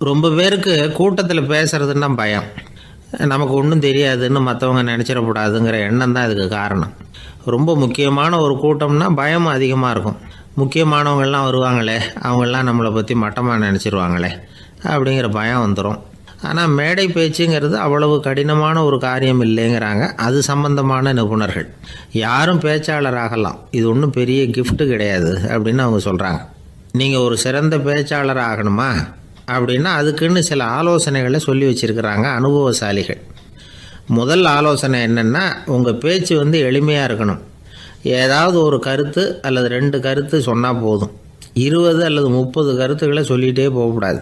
ரொம்ப பேருக்கு கூட்டத்தில் பேசுகிறதுன்னா பயம். நமக்கு ஒன்றும் தெரியாதுன்னு மற்றவங்க நினச்சிடக்கூடாதுங்கிற எண்ணம் தான் இதுக்கு காரணம். ரொம்ப முக்கியமான ஒரு கூட்டம்னா பயமும் அதிகமாக இருக்கும். முக்கியமானவங்கள்லாம் வருவாங்களே, அவங்களாம் நம்மளை பற்றி மட்டமாக நினச்சிருவாங்களே அப்படிங்கிற பயம் வந்துடும். ஆனால் மேடை பேச்சுங்கிறது அவ்வளவு கடினமான ஒரு காரியம் இல்லைங்கிறாங்க அது சம்பந்தமான நிபுணர்கள். யாரும் பேச்சாளர் ஆகலாம், இது ஒன்றும் பெரிய கிஃப்ட்டு கிடையாது அப்படின்னு அவங்க சொல்கிறாங்க. நீங்கள் ஒரு சிறந்த பேச்சாளர் ஆகணுமா அப்படின்னா அதுக்குன்னு சில ஆலோசனைகளை சொல்லி வச்சுருக்கிறாங்க அனுபவசாலிகள். முதல் ஆலோசனை என்னென்னா, உங்கள் பேச்சு எளிமையாக இருக்கணும். ஏதாவது ஒரு கருத்து அல்லது 2 கருத்து சொன்னால் போதும். 20 அல்லது 30 கருத்துக்களை சொல்லிகிட்டே போகக்கூடாது.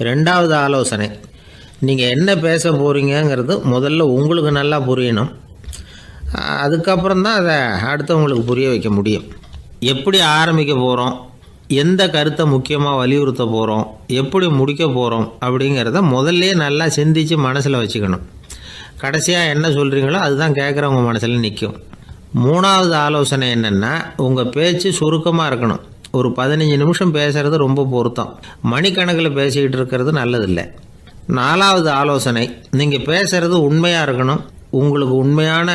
2வது ஆலோசனை, நீங்கள் என்ன பேச போகிறீங்கிறது முதல்ல உங்களுக்கு நல்லா புரியணும். அதுக்கப்புறம் தான் அதை அடுத்தவங்களுக்கு புரிய வைக்க முடியும். எப்படி ஆரம்பிக்க போகிறோம், எந்த கருத்தை முக்கியமாக வலியுறுத்த போகிறோம், எப்படி முடிக்க போகிறோம் அப்படிங்கிறத முதல்ல நல்லா சிந்தித்து மனசில் வச்சுக்கணும். கடைசியாக என்ன சொல்கிறீங்களோ அதுதான் கேட்குறவங்க மனசில் நிற்கும். 3வது ஆலோசனை என்னென்னா, உங்கள் பேச்சு சுருக்கமாக இருக்கணும். ஒரு 15 நிமிஷம் பேசுகிறது ரொம்ப பொருத்தம். மணிக்கணக்கில் பேசிக்கிட்டு இருக்கிறது நல்லதில்லை. 4வது ஆலோசனை, நீங்கள் பேசுகிறது உண்மையாக இருக்கணும். உங்களுக்கு உண்மையான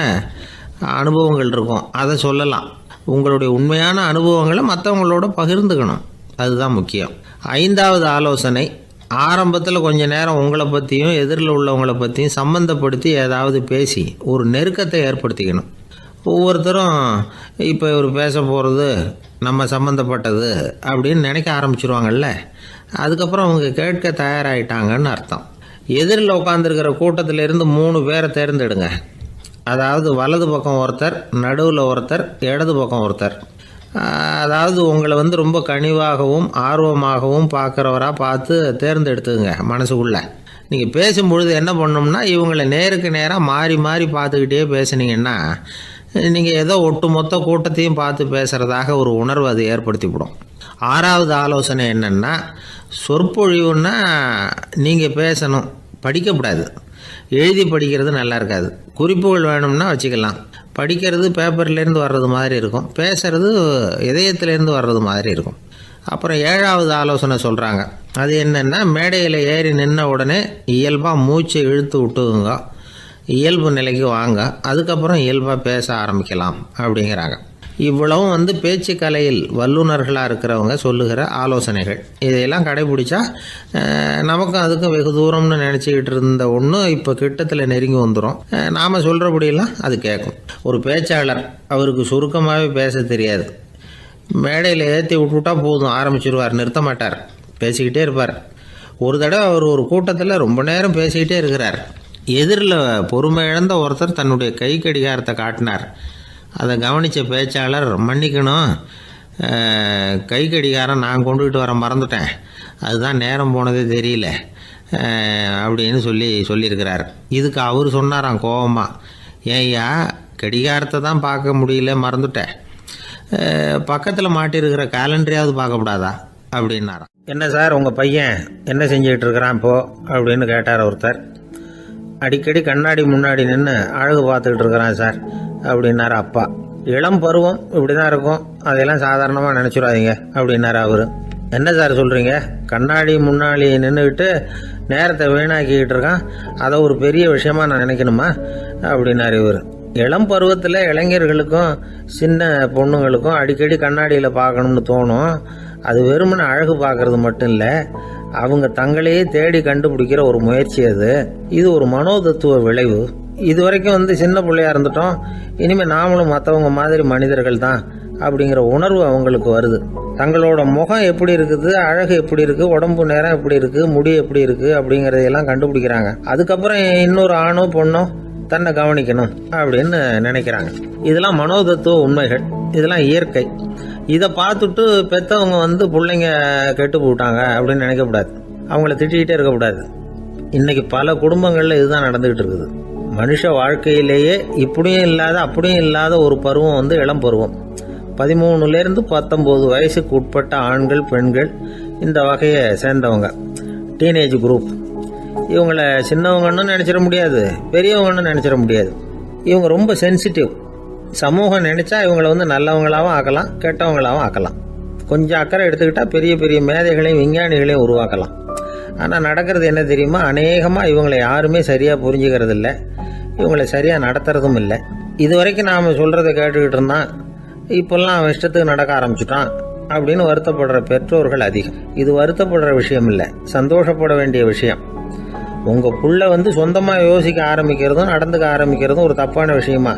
அனுபவங்கள் இருக்கும், அதை சொல்லலாம். உங்களுடைய உண்மையான அனுபவங்களை மற்றவங்களோட பகிர்ந்துக்கணும், அதுதான் முக்கியம். 5வது ஆலோசனை, ஆரம்பத்தில் கொஞ்ச நேரம் உங்களை பற்றியும் எதிரில் உள்ளவங்களை பற்றியும் சம்மந்தப்படுத்தி ஏதாவது பேசி ஒரு நெருக்கத்தை ஏற்படுத்திக்கணும். ஒவ்வொருத்தரும் இப்போ இவர் பேச போகிறது நம்ம சம்மந்தப்பட்டது அப்படின்னு நினைக்க ஆரம்பிச்சிருவாங்கல்ல, அதுக்கப்புறம் அவங்க கேட்க தயாராகிட்டாங்கன்னு அர்த்தம். எதிரில் உட்காந்துருக்கிற கூட்டத்திலேருந்து 3 பேரை தேர்ந்தெடுங்க. அதாவது வலது பக்கம் ஒருத்தர், நடுவில் ஒருத்தர், இடது பக்கம் ஒருத்தர். அதாவது உங்களை ரொம்ப கனிவாகவும் ஆர்வமாகவும் பார்க்குறவராக பார்த்து தேர்ந்தெடுத்துங்க மனசுக்குள்ளே. நீங்கள் பேசும்பொழுது என்ன பண்ணணும்னா, இவங்களை நேருக்கு நேராக மாறி மாறி பார்த்துக்கிட்டே பேசுனீங்கன்னா நீங்கள் ஏதோ ஒட்டுமொத்த கூட்டத்தையும் பார்த்து பேசுகிறதாக ஒரு உணர்வு அது ஏற்படுத்திவிடும். 6வது ஆலோசனை என்னென்னா, சொற்பொழிவுன்னா நீங்கள் பேசணும், படிக்கக்கூடாது. எழுதி படிக்கிறது நல்லா இருக்காது. குறிப்புகள் வேணும்னா வச்சுக்கலாம். படிக்கிறது பேப்பர்லேருந்து வர்றது மாதிரி இருக்கும், பேசுகிறது இதயத்திலேருந்து வர்றது மாதிரி இருக்கும். அப்புறம் 7வது ஆலோசனை சொல்கிறாங்க. அது என்னென்னா, மேடையில் ஏறி நின்ன உடனே இயல்பாக மூச்சை இழுத்து விட்டுங்க, இயல்பு நிலைக்கு வாங்க, அதுக்கப்புறம் இயல்பாக பேச ஆரம்பிக்கலாம் அப்படிங்கிறாங்க. இவ்வளவும் பேச்சு கலையில் வல்லுநர்களாக இருக்கிறவங்க சொல்லுகிற ஆலோசனைகள். இதையெல்லாம் கடைபிடிச்சா நமக்கும் அதுக்கும் வெகு தூரம்னு நினச்சிக்கிட்டு இருந்த ஒன்று இப்போ கிட்டத்தில் நெருங்கி வந்துடும். நாம் சொல்கிறபடியெல்லாம் அது கேட்கும். ஒரு பேச்சாளர், அவருக்கு சுருக்கமாகவே பேச தெரியாது. மேடையில் ஏற்றி விட்டுவிட்டா போதும், ஆரம்பிச்சிருவார், நிறுத்த மாட்டார், பேசிக்கிட்டே இருப்பார். ஒரு தடவை அவர் ஒரு கூட்டத்தில் ரொம்ப நேரம் பேசிக்கிட்டே இருக்கிறார். எதிரில் பொறுமை இழந்த ஒருத்தர் தன்னுடைய கை கடிகாரத்தை காட்டினார். அதை கவனித்த பேச்சாளர், மன்னிக்கணும், கை கடிகாரம் நான் கொண்டுகிட்டு வர மறந்துட்டேன், அதுதான் நேரம் போனதே தெரியல அப்படின்னு சொல்லியிருக்கிறார். இதுக்கு அவர் சொன்னாராம் கோபமாக, ஏய்யா கடிகாரத்தை தான் பார்க்க முடியல, மறந்துட்டேன், பக்கத்தில் மாட்டிருக்கிற கேலண்டரையாவது பார்க்கக்கூடாதா அப்படின்னாராம். என்ன சார் உங்கள் பையன் என்ன செஞ்சுக்கிட்டு இருக்கிறான் இப்போது அப்படின்னு கேட்டார் ஒருத்தர். அடிக்கடி கண்ணாடி முன்னாடி நின்று அழகு பார்த்துக்கிட்டு இருக்கிறான் சார் அப்படின்னாரு அப்பா. இளம் பருவம் இப்படி தான் இருக்கும், அதையெல்லாம் சாதாரணமாக நினச்சிடாதீங்க அப்படின்னாரு அவர். என்ன சார் சொல்கிறீங்க, கண்ணாடி முன்னாடி நின்றுக்கிட்டு நேரத்தை வீணாக்கிக்கிட்டு இருக்கான், அதை ஒரு பெரிய விஷயமா நான் நினைக்கணுமா அப்படின்னாரு இவர். இளம் பருவத்தில் இளைஞர்களுக்கும் சின்ன பொண்ணுங்களுக்கும் அடிக்கடி கண்ணாடியில் பார்க்கணும்னு தோணும். அது வெறுமனே அழகு பார்க்கறது மட்டும் இல்லை, அவங்க தங்களையே தேடி கண்டுபிடிக்கிற ஒரு முயற்சி அது. இது ஒரு மனோதத்துவ விளைவு. இது வரைக்கும் சின்ன பிள்ளையா இருந்துட்டோம், இனிமேல் நாமளும் மற்றவங்க மாதிரி மனிதர்கள் தான் அப்படிங்கிற உணர்வு அவங்களுக்கு வருது. தங்களோட முகம் எப்படி இருக்குது, அழகு எப்படி இருக்குது, உடம்பு நேரம் எப்படி இருக்குது, முடி எப்படி இருக்குது அப்படிங்கிறதையெல்லாம் கண்டுபிடிக்கிறாங்க. அதுக்கப்புறம் இன்னொரு ஆணோ பொண்ணோ தன்னை கவனிக்கணும் அப்படின்னு நினைக்கிறாங்க. இதெல்லாம் மனோதத்துவ உண்மைகள், இதெல்லாம் இயற்கை. இதை பார்த்துட்டு பெற்றவங்க பிள்ளைங்க கெட்டு போட்டாங்க அப்படின்னு நினைக்கக்கூடாது, அவங்கள திட்டிகிட்டே இருக்கக்கூடாது. இன்றைக்கி பல குடும்பங்களில் இதுதான் நடந்துக்கிட்டு இருக்குது. மனுஷ வாழ்க்கையிலேயே இப்படியும் இல்லாத அப்படியும் இல்லாத ஒரு பருவம் இளம் பருவம். 13லேருந்து 19 வயசுக்கு உட்பட்ட ஆண்கள் பெண்கள் இந்த வகையை சேர்ந்தவங்க, டீனேஜ் குரூப். இவங்கள சின்னவங்கன்னு நினச்சிட முடியாது, பெரியவங்கன்னு நினச்சிட முடியாது. இவங்க ரொம்ப சென்சிட்டிவ். சமூகம் நினச்சா இவங்களை நல்லவங்களாகவும் ஆக்கலாம், கெட்டவங்களாகவும் ஆக்கலாம். கொஞ்சம் அக்கறை எடுத்துக்கிட்டால் பெரிய பெரிய மேதைகளையும் விஞ்ஞானிகளையும் உருவாக்கலாம். ஆனால் நடக்கிறது என்ன தெரியுமா, அநேகமாக இவங்களை யாருமே சரியாக புரிஞ்சுக்கிறது இல்லை, இவங்களை சரியாக நடத்துறதும் இல்லை. இது வரைக்கும் நாம் சொல்கிறத கேட்டுக்கிட்டு இருந்தான், இப்போல்லாம் அவன் இஷ்டத்துக்கு நடக்க ஆரம்பிச்சுட்டான் அப்படின்னு வருத்தப்படுற பெற்றோர்கள் அதிகம். இது வருத்தப்படுற விஷயம் இல்லை, சந்தோஷப்பட வேண்டிய விஷயம். உங்கள் புள்ள சொந்தமாக யோசிக்க ஆரம்பிக்கிறதும் நடந்துக்க ஆரம்பிக்கிறதும் ஒரு தப்பான விஷயமா?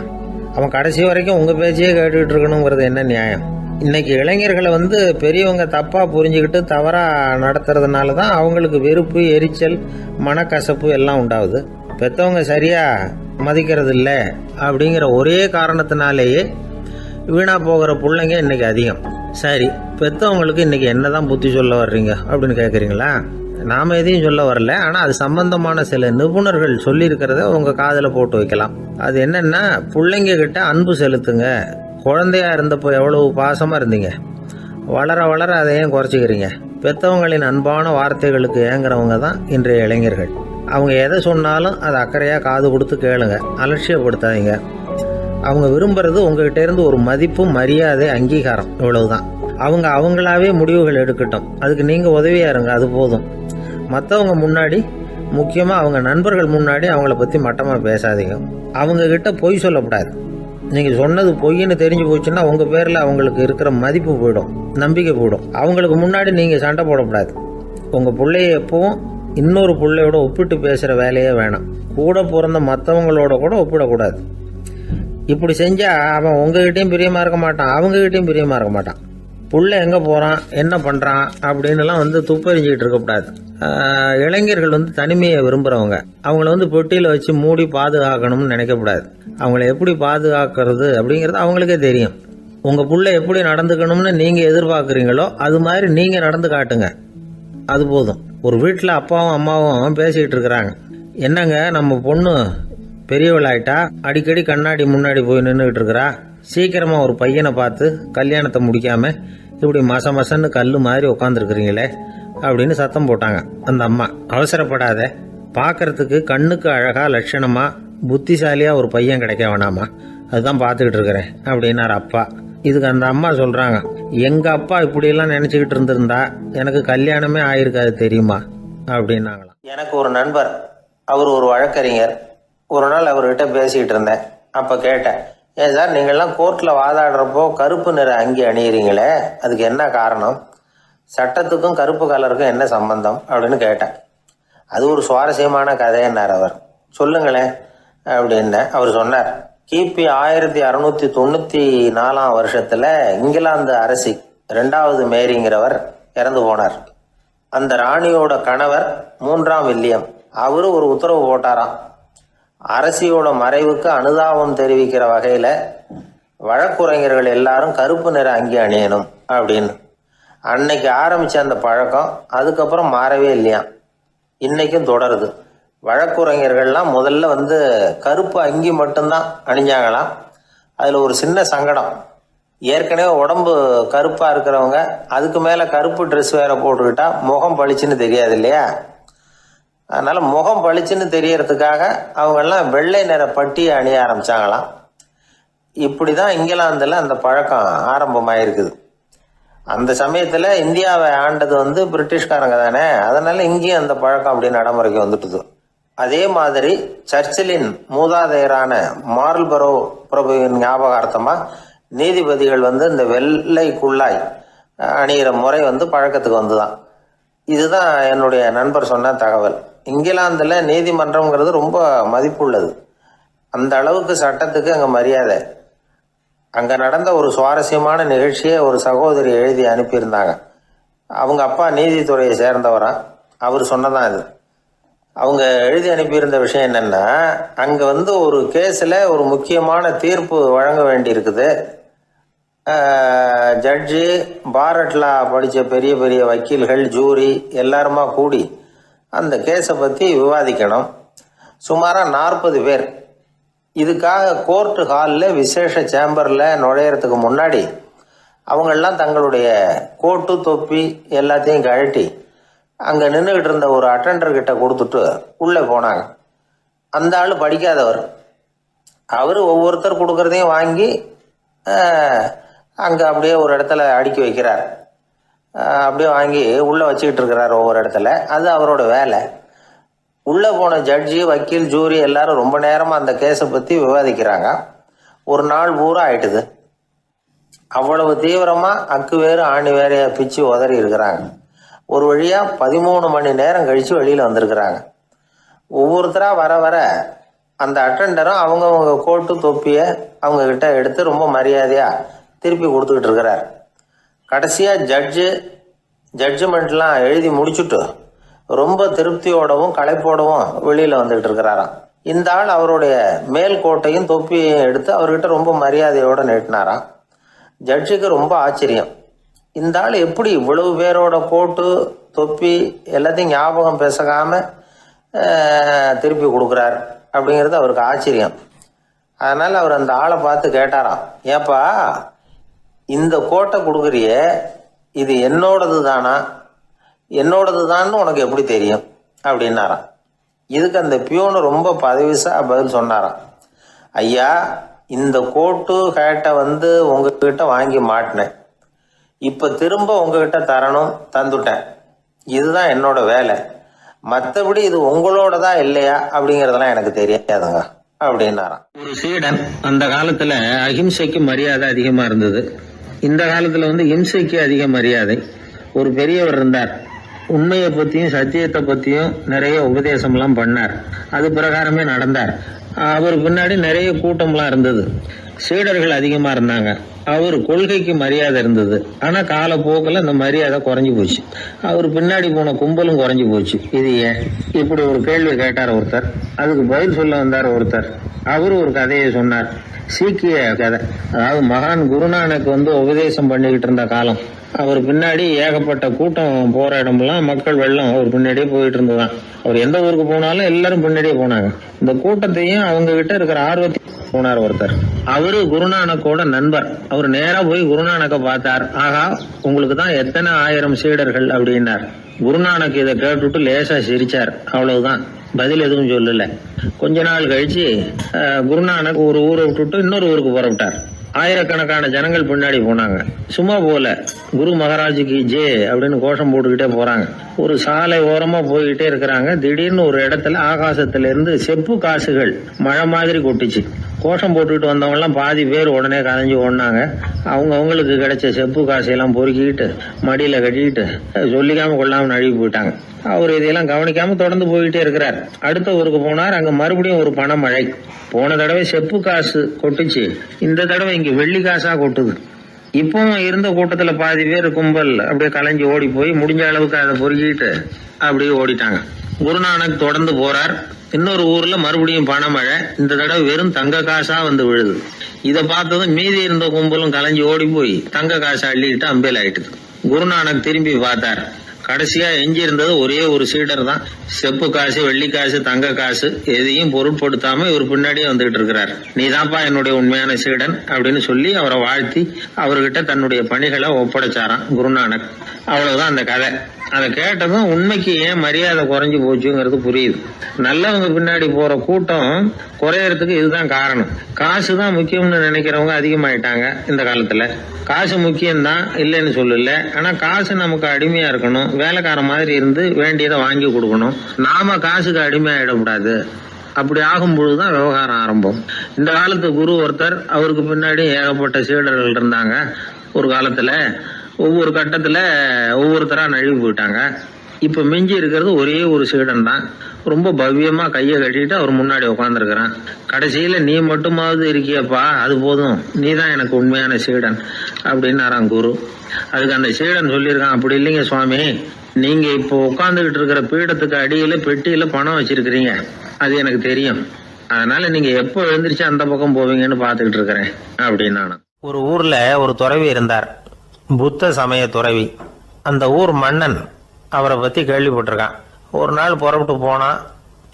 அவன் கடைசி வரைக்கும் உங்கள் பேச்சையே கேட்டுக்கிட்டு இருக்கணுங்கிறது என்ன நியாயம்? இன்றைக்கி இளைஞர்களை பெரியவங்க தப்பாக புரிஞ்சுக்கிட்டு தவறாக நடத்துறதுனால தான் அவங்களுக்கு வெறுப்பு, எரிச்சல், மனக்கசப்பு எல்லாம் உண்டாகுது. பெற்றவங்க சரியாக மதிக்கிறது இல்லை அப்படிங்கிற ஒரே காரணத்தினாலேயே வீணாக போகிற பிள்ளைங்க இன்றைக்கி அதிகம். சரி, பெற்றவங்களுக்கு இன்றைக்கி என்ன தான் புத்தி சொல்ல வர்றீங்க அப்படின்னு கேட்குறீங்களா? நாம் எதையும் சொல்ல வரல, ஆனால் அது சம்பந்தமான சில நிபுணர்கள் சொல்லியிருக்கிறத உங்கள் காதில் போட்டு வைக்கலாம். அது என்னென்னா, பிள்ளைங்க கிட்ட அன்பு செலுத்துங்க. குழந்தையா இருந்தப்போ எவ்வளவு பாசமாக இருந்தீங்க, வளர வளர அதை ஏன் குறைச்சிக்கிறீங்க? பெற்றவங்களின் அன்பான வார்த்தைகளுக்கு ஏங்குறவங்க தான் இன்றைய இளைஞர்கள். அவங்க எதை சொன்னாலும் அதை அக்கறையாக காது கொடுத்து கேளுங்க, அலட்சியப்படுத்தாதீங்க. அவங்க விரும்புறது உங்ககிட்ட இருந்து ஒரு மதிப்பு, மரியாதை, அங்கீகாரம், இவ்வளவுதான். அவங்க அவங்களாவே முடிவுகள் எடுக்கட்டும், அதுக்கு நீங்கள் உதவியாக இருங்க, அது போதும். மற்றவங்க முன்னாடி, முக்கியமாக அவங்க நண்பர்கள் முன்னாடி அவங்கள பற்றி மட்டமாக பேசாதீங்க. அவங்கக்கிட்ட பொய் சொல்லக்கூடாது. நீங்கள் சொன்னது பொய்ன்னு தெரிஞ்சு போச்சுன்னா உங்கள் பேரில் அவங்களுக்கு இருக்கிற மதிப்பு போயிடும், நம்பிக்கை போயிடும். அவங்களுக்கு முன்னாடி நீங்கள் சண்டை போடக்கூடாது. உங்கள் பிள்ளைய எப்பவும் இன்னொரு பிள்ளையோட ஒப்பிட்டு பேசுகிற வேலையே வேணாம். கூட பிறந்த மற்றவங்களோட கூட ஒப்பிடக்கூடாது. இப்படி செஞ்சால் அவன் உங்ககிட்டையும் பிரியமாக இருக்க மாட்டான், அவங்ககிட்டையும் பிரியமாக இருக்க மாட்டான். புள்ள எங்கே போகிறான், என்ன பண்ணுறான் அப்படின்னுலாம் துப்பறிஞ்சிக்கிட்டு இருக்கக்கூடாது. இளைஞர்கள் தனிமையை விரும்புகிறவங்க. அவங்கள பெட்டியில் வச்சு மூடி பாதுகாக்கணும்னு நினைக்கக்கூடாது. அவங்கள எப்படி பாதுகாக்கிறது அப்படிங்கிறது அவங்களுக்கே தெரியும். உங்கள் புள்ள எப்படி நடந்துக்கணும்னு நீங்கள் எதிர்பார்க்குறீங்களோ அது மாதிரி நீங்கள் நடந்து காட்டுங்க, அது போதும். ஒரு வீட்டில் அப்பாவும் அம்மாவும் பேசிக்கிட்டு இருக்கிறாங்க. என்னங்க, நம்ம பொண்ணு பெரியவளாயிட்டா, அடிக்கடி கண்ணாடி முன்னாடி போய் நின்றுக்கிட்டு இருக்கிறா, சீக்கிரமாக ஒரு பையனை பார்த்து கல்யாணத்தை முடிக்காமல் இப்படி மசன்னு கல் மாதிரி உட்காந்துருக்குறீங்களே அப்படின்னு சத்தம் போட்டாங்க அந்த அம்மா. அவசரப்படாத, பார்க்கறதுக்கு கண்ணுக்கு அழகா, லட்சணமா, புத்திசாலியா ஒரு பையன் கிடைக்க வேணாமா, அதுதான் பார்த்துக்கிட்டு இருக்கிறேன் அப்படின்னார் அப்பா. இதுக்கு அந்த அம்மா சொல்றாங்க, எங்க அப்பா இப்படியெல்லாம் நினைச்சுக்கிட்டு இருந்திருந்தா எனக்கு கல்யாணமே ஆயிருக்காது தெரியுமா அப்படின்னாங்களாம். எனக்கு ஒரு நண்பர், அவர் ஒரு வழக்கறிஞர். ஒரு நாள் அவர்கிட்ட பேசிக்கிட்டு இருந்தேன். அப்போ கேட்டேன், ஏன் சார் நீங்கள்லாம் கோர்ட்டில் வாதாடுறப்போ கருப்பு நிற அங்கி அணியிறீங்களே, அதுக்கு என்ன காரணம்? சட்டத்துக்கும் கருப்பு கலருக்கும் என்ன சம்பந்தம் அப்படின்னு கேட்டேன். அது ஒரு சுவாரஸ்யமான கதைன்னார் அவர். சொல்லுங்களேன் அப்படின்னு அவர் சொன்னார். கிபி 1694 வருஷத்துல இங்கிலாந்து அரசி 2வது மேரிங்கிறவர் இறந்து போனார். அந்த ராணியோட கணவர் 3ஆம் வில்லியம், அவரு ஒரு உத்தரவு போட்டாராம். அரசியோட மறைவுக்கு அனுதாபம் தெரிவிக்கிற வகையில வழக்குரைஞர்கள் எல்லாரும் கருப்பு நிற அங்கி அணியணும் அப்படின்னு. அன்னைக்கு ஆரம்பிச்ச அந்த பழக்கம் அதுக்கப்புறம் மாறவே இல்லையாம், இன்னைக்கும் தொடருது. வழக்குரைஞர்கள்லாம் முதல்ல கருப்பு அங்கி மட்டும்தான் அணிஞ்சாங்களாம். அதில் ஒரு சின்ன சங்கடம், ஏற்கனவே உடம்பு கருப்பாக இருக்கிறவங்க அதுக்கு மேலே கருப்பு ட்ரெஸ் வேற போட்டுக்கிட்டா முகம் பளிச்சுன்னு தெரியாது இல்லையா? அதனால முகம் பளிச்சுன்னு தெரியறதுக்காக அவங்கெல்லாம் வெள்ளை நிற பட்டியை அணிய ஆரம்பிச்சாங்களாம். இப்படி தான் இங்கிலாந்தில் அந்த பழக்கம் ஆரம்பமாயிருக்குது. அந்த சமயத்தில் இந்தியாவை ஆண்டது பிரிட்டிஷ்காரங்க தானே, அதனால இங்கேயும் அந்த பழக்கம் அப்படி நடைமுறைக்கு வந்துட்டுது. அதே மாதிரி சர்ச்சிலின் மூதாதையரான மார்ல்பரோ பிரபுவின் ஞாபகார்த்தமாக நீதிபதிகள் இந்த வெள்ளை குள்ளாய் அணிகிற முறை பழக்கத்துக்கு வந்துதான். இதுதான் என்னுடைய நண்பர் சொன்ன தகவல். இங்கிலாந்தில் நீதிமன்றம்ங்கிறது ரொம்ப மதிப்புள்ளது. அந்த அளவுக்கு சட்டத்துக்கு அங்கே மரியாதை. அங்கே நடந்த ஒரு சுவாரஸ்யமான நிகழ்ச்சியை ஒரு சகோதரி எழுதி அனுப்பியிருந்தாங்க. அவங்க அப்பா நீதித்துறையை சேர்ந்தவரா, அவர் சொன்னதான் இது. அவங்க எழுதி அனுப்பியிருந்த விஷயம் என்னென்னா, அங்கே ஒரு கேஸில் ஒரு முக்கியமான தீர்ப்பு வழங்க வேண்டி இருக்குது. ஜட்ஜி, பாரட்லா படித்த பெரிய பெரிய வக்கீல்கள், ஜூரி எல்லாருமா கூடி அந்த கேஸை பற்றி விவாதிக்கணும். சுமாராக 40 பேர். இதுக்காக கோர்ட்டு ஹாலில் விசேஷ சேம்பரில் நுழையிறதுக்கு முன்னாடி அவங்கெல்லாம் தங்களுடைய கோட்டு, தொப்பி எல்லாத்தையும் கழட்டி அங்கே நின்றுக்கிட்டு இருந்த ஒரு அட்டெண்டர்கிட்ட கொடுத்துட்டு உள்ளே போனாங்க. அந்த ஆள் படிக்காதவர். அவர் ஒவ்வொருத்தர் கொடுக்குறதையும் வாங்கி அங்கே அப்படியே ஒரு இடத்துல அடுக்கி வைக்கிறார். அப்படியே வாங்கி உள்ளே வச்சுக்கிட்டு இருக்கிறார் ஒவ்வொரு இடத்துல. அது அவரோட வேலை. உள்ளே போன ஜட்ஜி, வக்கீல், ஜூரி எல்லாரும் ரொம்ப நேரமாக அந்த கேஸை பற்றி விவாதிக்கிறாங்க. ஒரு நாள் பூரா ஆயிட்டுது. அவ்வளவு தீவிரமாக அக்கு வேறு ஆணி வேறையா பிச்சு உதறி இருக்கிறாங்க. ஒரு வழியாக 13 மணி நேரம் கழித்து வெளியில் வந்திருக்கிறாங்க. ஒவ்வொருத்தராக வர வர அந்த அட்டெண்டரும் அவங்கவுங்க கோட்டு தொப்பியை அவங்கக்கிட்ட எடுத்து ரொம்ப மரியாதையாக திருப்பி கொடுத்துக்கிட்டு இருக்கிறார். கடைசியாக ஜட்ஜ்மெண்ட்லாம் எழுதி முடிச்சுட்டு ரொம்ப திருப்தியோடவும் களைப்போடவும் வெளியில் வந்துக்கிட்டு இருக்கிறாராம். இந்த ஆள் அவருடைய மேல் கோட்டையும் தொப்பியையும் எடுத்து அவர்கிட்ட ரொம்ப மரியாதையோடு நீட்டினாராம். ஜட்ஜுக்கு ரொம்ப ஆச்சரியம். இந்த ஆள் எப்படி இவ்வளவு பேரோட கோட்டு தொப்பி எல்லாத்தையும் ஞாபகம் பேசாமல் திருப்பி கொடுக்குறார் அப்படிங்கிறது அவருக்கு ஆச்சரியம். அதனால் அவர் அந்த ஆளை பார்த்து கேட்டாராம், ஏப்பா இந்த கோட்டை கொடுக்குறியே, இது என்னோடது தானா, என்னோடது தான்னு உனக்கு எப்படி தெரியும் அப்படின்னாராம். இதுக்கு அந்த பியூனு ரொம்ப பதவிசா பதில் சொன்னாராம், ஐயா இந்த கோட்டு ஹேட்டை உங்ககிட்ட வாங்கி மாட்டினேன், இப்போ திரும்ப உங்ககிட்ட தரணும், தந்துட்டேன், இதுதான் என்னோட வேலை, மற்றபடி இது உங்களோடதா இல்லையா அப்படிங்கிறதெல்லாம் எனக்கு தெரியாதுங்க அப்படின்னாராம். ஒரு சீடன் அந்த காலத்துல அஹிம்சைக்கு மரியாதை அதிகமா இருந்தது. இந்த காலத்துல இம்சைக்கு அதிக மரியாதை. ஒரு பெரியவர் இருந்தார். உண்மையை பத்தியும் சத்தியத்தை பத்தியும் நிறைய உபதேசம்லாம் பண்ணார். அது பிரகாரமே நடந்தார். அவர் பின்னாடி நிறைய கூட்டம்லாம் இருந்தது. சீடர்கள் அதிகமா இருந்தாங்க. அவர் கொள்கைக்கு மரியாதை இருந்தது. ஆனா காலப்போக்கில் அந்த மரியாதை குறைஞ்சி போச்சு. அவர் பின்னாடி போன கும்பலும் குறைஞ்சி போச்சு. இது ஏன்? இப்படி ஒரு கேள்வி கேட்டார் ஒருத்தர். அதுக்கு பதில் சொல்ல வந்தார் ஒருத்தர். அவரு ஒரு கதையை சொன்னார். சீக்கிய கதை. அதாவது மகான் குருநானக் உபதேசம் பண்ணிக்கிட்டு இருந்த காலம். அவர் பின்னாடி ஏகப்பட்ட கூட்டம் போற இடமெல்லாம் மக்கள் வெள்ளம் அவர் பின்னாடியே போயிட்டு இருந்ததுதான். அவர் எந்த ஊருக்கு போனாலும் எல்லாரும் பின்னாடியே போனாங்க. இந்த கூட்டத்தையும் அவங்க கிட்ட இருக்கிற ஆர்வத்தை போனார் ஒருத்தர். அவரு குருநானக்கோட நண்பர். அவர் நேரா போய் குருநானக்க பார்த்தார். ஆகா, உங்களுக்கு தான் எத்தனை 1000 சீடர்கள் அப்படின்னார். குருநானக் இதை கேட்டுட்டு லேசா சிரிச்சார். அவ்வளவுதான், பதில் எதுவும் சொல்லல. கொஞ்ச நாள் கழிச்சு குருநானக் ஒரு ஊரை விட்டுட்டு இன்னொரு ஊருக்கு புறப்பட்டார். ஆயிரக்கணக்கான ஜனங்கள் பின்னாடி போனாங்க. சும்மா போல குரு மகாராஜுக்கு ஜே அப்படின்னு கோஷம் போட்டுக்கிட்டே போறாங்க. ஒரு சாலை ஓரமா போய்கிட்டே இருக்கிறாங்க. திடீர்னு ஒரு இடத்துல ஆகாசத்துல இருந்து செப்பு காசுகள் மழை மாதிரி கொட்டிச்சு. கோஷம் போட்டுக்கிட்டு வந்தவங்க எல்லாம் பாதி பேர் உடனே கதைஞ்சு ஓடினாங்க. அவங்களுக்கு கிடைச்ச செப்பு காசையெல்லாம் பொறுக்கிக்கிட்டு மடியில கட்டிக்கிட்டு சொல்லிக்காம கொள்ளாம நழுவி போயிட்டாங்க. அவர் இதையெல்லாம் கவனிக்காம தொடர்ந்து போய்கிட்டே இருக்கிறார். அடுத்த ஊருக்கு போனார். அங்க மறுபடியும் ஒரு பணமழை. போன தடவை செப்பு காசு கொட்டுச்சு, இந்த தடவை இங்க வெள்ளி காசா கொட்டுது. இப்பவும் இருந்த கூட்டத்துல பாதி பேர் கும்பல் அப்படியே கலைஞ்சு ஓடி போய் முடிஞ்ச அளவுக்கு அதை பொறுக்கிட்டு அப்படியே ஓடிட்டாங்க. குருநானக் தொடர்ந்து போறார். இன்னொரு ஊர்ல மறுபடியும் பணமழை. இந்த தடவை வெறும் தங்க காசா விழுது. இதை பார்த்ததும் மீதி இருந்த கும்பலும் கலைஞ்சு ஓடி போய் தங்க காசை அள்ளிட்டு அம்பேல் ஆயிட்டுது. குருநானக் திரும்பி பார்த்தார். கடைசியா எஞ்சி இருந்தது ஒரே ஒரு சீடர் தான். செப்பு காசு, வெள்ளி காசு, தங்க காசு எதையும் பொருட்படுத்தாம இவர் பின்னாடியே வந்துகிட்டு இருக்கிறார். நீதான்ப்பா என்னுடைய உண்மையான சீடன் அப்படின்னு சொல்லி அவரை வாழ்த்தி அவர்கிட்ட தன்னுடைய பணிகளை ஒப்படைச்சாராம் குருநானக். அவ்வளவுதான் அந்த கதை. அதை கேட்டதும் உண்மைக்கு ஏன் மரியாதை குறைஞ்சி போச்சுங்கிறது புரியுது. நல்லவங்க பின்னாடி போற கூட்டம் குறையறதுக்கு இதுதான் காரணம். காசு தான் முக்கியம்னு நினைக்கிறவங்க அதிகமாயிட்டாங்க இந்த காலத்துல. காசு முக்கியம்தான், இல்லைன்னு சொல்லல. ஆனா காசு நமக்கு அடிமையா இருக்கணும். வேலைக்கார மாதிரி இருந்து வேண்டியதை வாங்கி கொடுக்கணும். நாம காசுக்கு அடிமையாயிடக்கூடாது. அப்படி ஆகும் பொழுதுதான் விவகாரம் ஆரம்பம். இந்த காலத்து குரு ஒருத்தர், அவருக்கு பின்னாடி ஏகப்பட்ட சீடர்கள் இருந்தாங்க. ஒரு காலத்துல ஒவ்வொரு கட்டத்துல ஒவ்வொருத்தரா நழுவி போயிட்டாங்க. இப்ப மிஞ்சி இருக்கிறது ஒரே ஒரு சீடன் தான். ரொம்ப பவ்யமா கையை கட்டிட்டு அவர் முன்னாடி உட்காந்துருக்கிறான். கடைசியில நீ மட்டுமாவது இருக்கியப்பா, அது போதும், நீ தான் எனக்கு உண்மையான சீடன் அப்படின்னாராம் குரு. அதுக்கு அந்த சீடன் சொல்லியிருக்கான், அப்படி இல்லைங்க சுவாமி, நீங்க இப்போ உட்காந்துக்கிட்டு இருக்கிற பீடத்துக்கு அடியில பெட்டியில பணம் வச்சிருக்கிறீங்க, அது எனக்கு தெரியும். அதனால நீங்க எப்போ எழுந்திரிச்சு அந்த பக்கம் போவீங்கன்னு பாத்துக்கிட்டு இருக்கிறேன் அப்படின்னா. ஒரு ஊர்ல ஒரு துறவி இருந்தார், புத்த சமய துறவி. அந்த ஊர் மன்னன் அவரை பத்தி கேள்விப்பட்டிருக்கான். ஒரு நாள் புறப்பட்டு போனான்.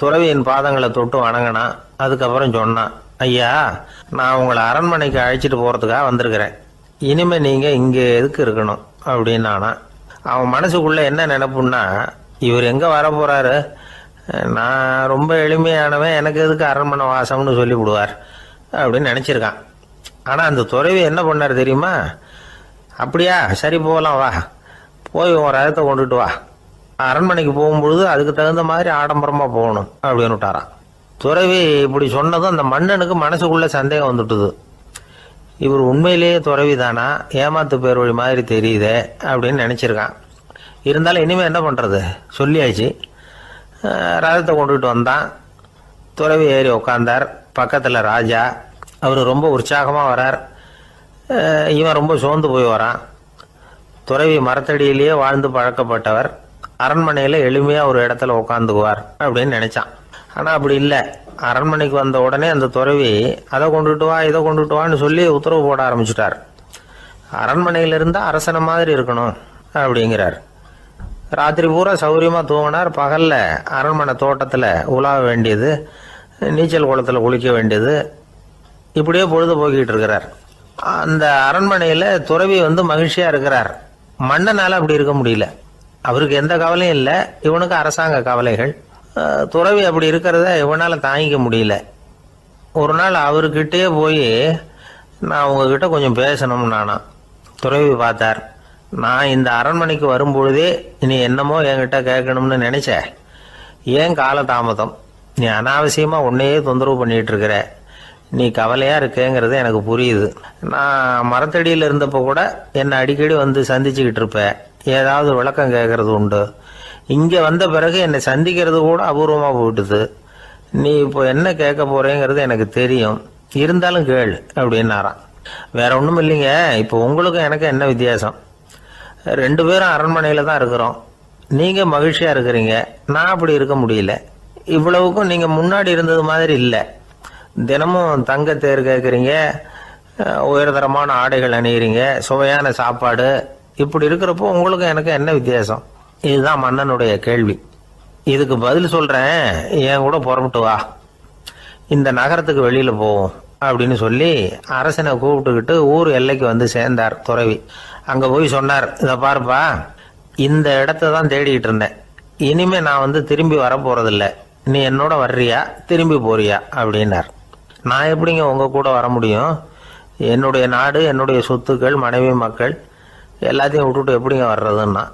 துறவியின் பாதங்களை தொட்டு வணங்கினான். அதுக்கப்புறம் சொன்னான், ஐயா, நான் உங்களை அரண்மனைக்கு அழைச்சிட்டு போறதுக்காக வந்திருக்கிறேன். இனிமே நீங்க இங்க எதுக்கு இருக்கணும் அப்படின்னானா. அவன் மனசுக்குள்ள என்ன நினைப்புன்னா, இவர் எங்க வர போறாரு, நான் ரொம்ப எளிமையானவன், எனக்கு எதுக்கு அரண்மனை வாசம்னு சொல்லி விடுவார் அப்படின்னு நினைச்சிருக்கான். ஆனா அந்த துறவி என்ன பண்ணார் தெரியுமா? அப்படியா, சரி போகலாம் வா, போய் உன் ரதத்தை கொண்டுட்டு வா, அரண்மனைக்கு போகும்பொழுது அதுக்கு தகுந்த மாதிரி ஆடம்பரமாக போகணும் அப்படின்னு விட்டாரான். துறவி இப்படி சொன்னதும் அந்த மன்னனுக்கு மனசுக்குள்ள சந்தேகம் வந்துட்டுது. இவர் உண்மையிலேயே துறவி தானா, ஏமாத்து பேர் வழி மாதிரி தெரியுதே அப்படின்னு நினச்சிருக்கான். இருந்தாலும் இனிமேல் என்ன பண்ணுறது, சொல்லியாச்சு. ரதத்தை கொண்டுகிட்டு வந்தான். துறவி ஏறி உக்காந்தார். பக்கத்தில் ராஜா. அவர் ரொம்ப உற்சாகமாக வரார். இவன் ரொம்ப சோர்ந்து போய் வரான். துறவி மரத்தடியிலேயே வாழ்ந்து பழக்கப்பட்டவர், அரண்மனையில் எளிமையாக ஒரு இடத்துல உட்காந்துக்குவார் அப்படின்னு நினச்சான். ஆனால் அப்படி இல்லை. அரண்மனைக்கு வந்த உடனே அந்த துறவி அதை கொண்டுட்டு வா இதை கொண்டுட்டு வான்னு சொல்லி உத்தரவு போட ஆரம்பிச்சுட்டார். அரண்மனையில் இருந்தால் அரசனை மாதிரி இருக்கணும் அப்படிங்கிறார். ராத்திரி பூரா சௌரியமாக தூங்கினார். பகலில் அரண்மனை தோட்டத்தில் உலாவ வேண்டியது, நீச்சல் குளத்தில் குளிக்க வேண்டியது, இப்படியே பொழுது போக்கிட்டு இருக்கிறார். அந்த அரண்மனையில் துறவி மகிழ்ச்சியாக இருக்கிறார். மன்னனால் அப்படி இருக்க முடியல. அவருக்கு எந்த கவலையும் இல்லை, இவனுக்கு அரசாங்க கவலைகள். துறவி அப்படி இருக்கிறத இவனால் தாங்கிக்க முடியல. ஒரு நாள் அவர்கிட்டயே போய், நான் உங்ககிட்ட கொஞ்சம் பேசணும் நானா. துறவி பார்த்தார். நான் இந்த அரண்மனைக்கு வரும்பொழுதே நீ என்னமோ என்கிட்ட கேட்கணும்னு நினைச்ச. ஏன் காலதாமதம்? நீ அனாவசியமாக உன்னையே தொந்தரவு பண்ணிட்டு இருக்கிற. நீ கவலையாக இருக்கேங்கிறது எனக்கு புரியுது. நான் மரத்தடியில் இருந்தப்போ கூட என்னை அடிக்கடி சந்திச்சுக்கிட்டு இருப்பேன். ஏதாவது விளக்கம் கேட்கறது உண்டு. இங்கே வந்த பிறகு என்னை சந்திக்கிறது கூட அபூர்வமாக போயிட்டுது. நீ இப்போ என்ன கேட்க போறேங்கிறது எனக்கு தெரியும், இருந்தாலும் கேளு அப்படின்னாராம். வேற ஒன்றும் இல்லைங்க, இப்போ உங்களுக்கும் எனக்கு என்ன வித்தியாசம்? 2 பேரும் அரண்மனையில் தான் இருக்கிறோம். நீங்கள் மகிழ்ச்சியாக இருக்கிறீங்க, நான் அப்படி இருக்க முடியல. இவ்வளவுக்கும் நீங்கள் முன்னாடி இருந்தது மாதிரி இல்லை. தினமும் தங்க தேர் கேட்குறீங்க, உயர்தரமான ஆடைகள் அணிகிறீங்க, சுவையான சாப்பாடு. இப்படி இருக்கிறப்போ உங்களுக்கும் எனக்கு என்ன வித்தியாசம்? இதுதான் மன்னனுடைய கேள்வி. இதுக்கு பதில் சொல்கிறேன், என் கூட புறப்பட்டு வா, இந்த நகரத்துக்கு வெளியில் போவோம் அப்படின்னு சொல்லி அரசனை கூப்பிட்டுக்கிட்டு ஊர் எல்லைக்கு சேர்ந்தார் துறவி. அங்கே போய் சொன்னார், இதை பாருப்பா, இந்த இடத்த தான் தேடிக்கிட்டு இருந்தேன். இனிமே நான் திரும்பி வரப்போறதில்ல. நீ என்னோட வர்றியா திரும்பி போறியா அப்படின்னார். நான் எப்படிங்க உங்கள் கூட வர முடியும்? என்னுடைய நாடு, என்னுடைய சொத்துக்கள், மனைவி, மக்கள் எல்லாத்தையும் விட்டுட்டு எப்படிங்க வர்றதுன்னா.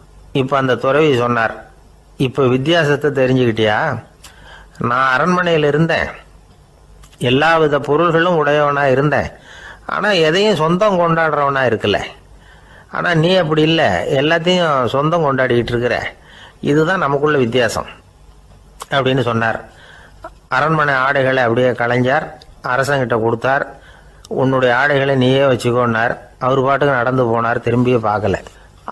இப்போ அந்த துறவி சொன்னார், இப்போ வித்தியாசத்தை தெரிஞ்சுக்கிட்டியா? நான் அரண்மனையில் இருந்தேன், எல்லா வித பொருள்களும் உடையவனாக இருந்தேன். ஆனால் எதையும் சொந்தம் கொண்டாடுறவனா இருக்கல. ஆனால் நீ அப்படி இல்லை, எல்லாத்தையும் சொந்தம் கொண்டாடிக்கிட்டு இருக்கிற. இதுதான் நமக்குள்ள வித்தியாசம் அப்படின்னு சொன்னார். அரண்மனை ஆடைகளை அப்படியே கலைஞர் அரசங்கிட்ட கொடுத்தார். உன்னுடைய ஆடைகளை நீயே வச்சுக்கோன்னார். அவர் பாட்டுக்கு நடந்து போனார், திரும்பியே பார்க்கல.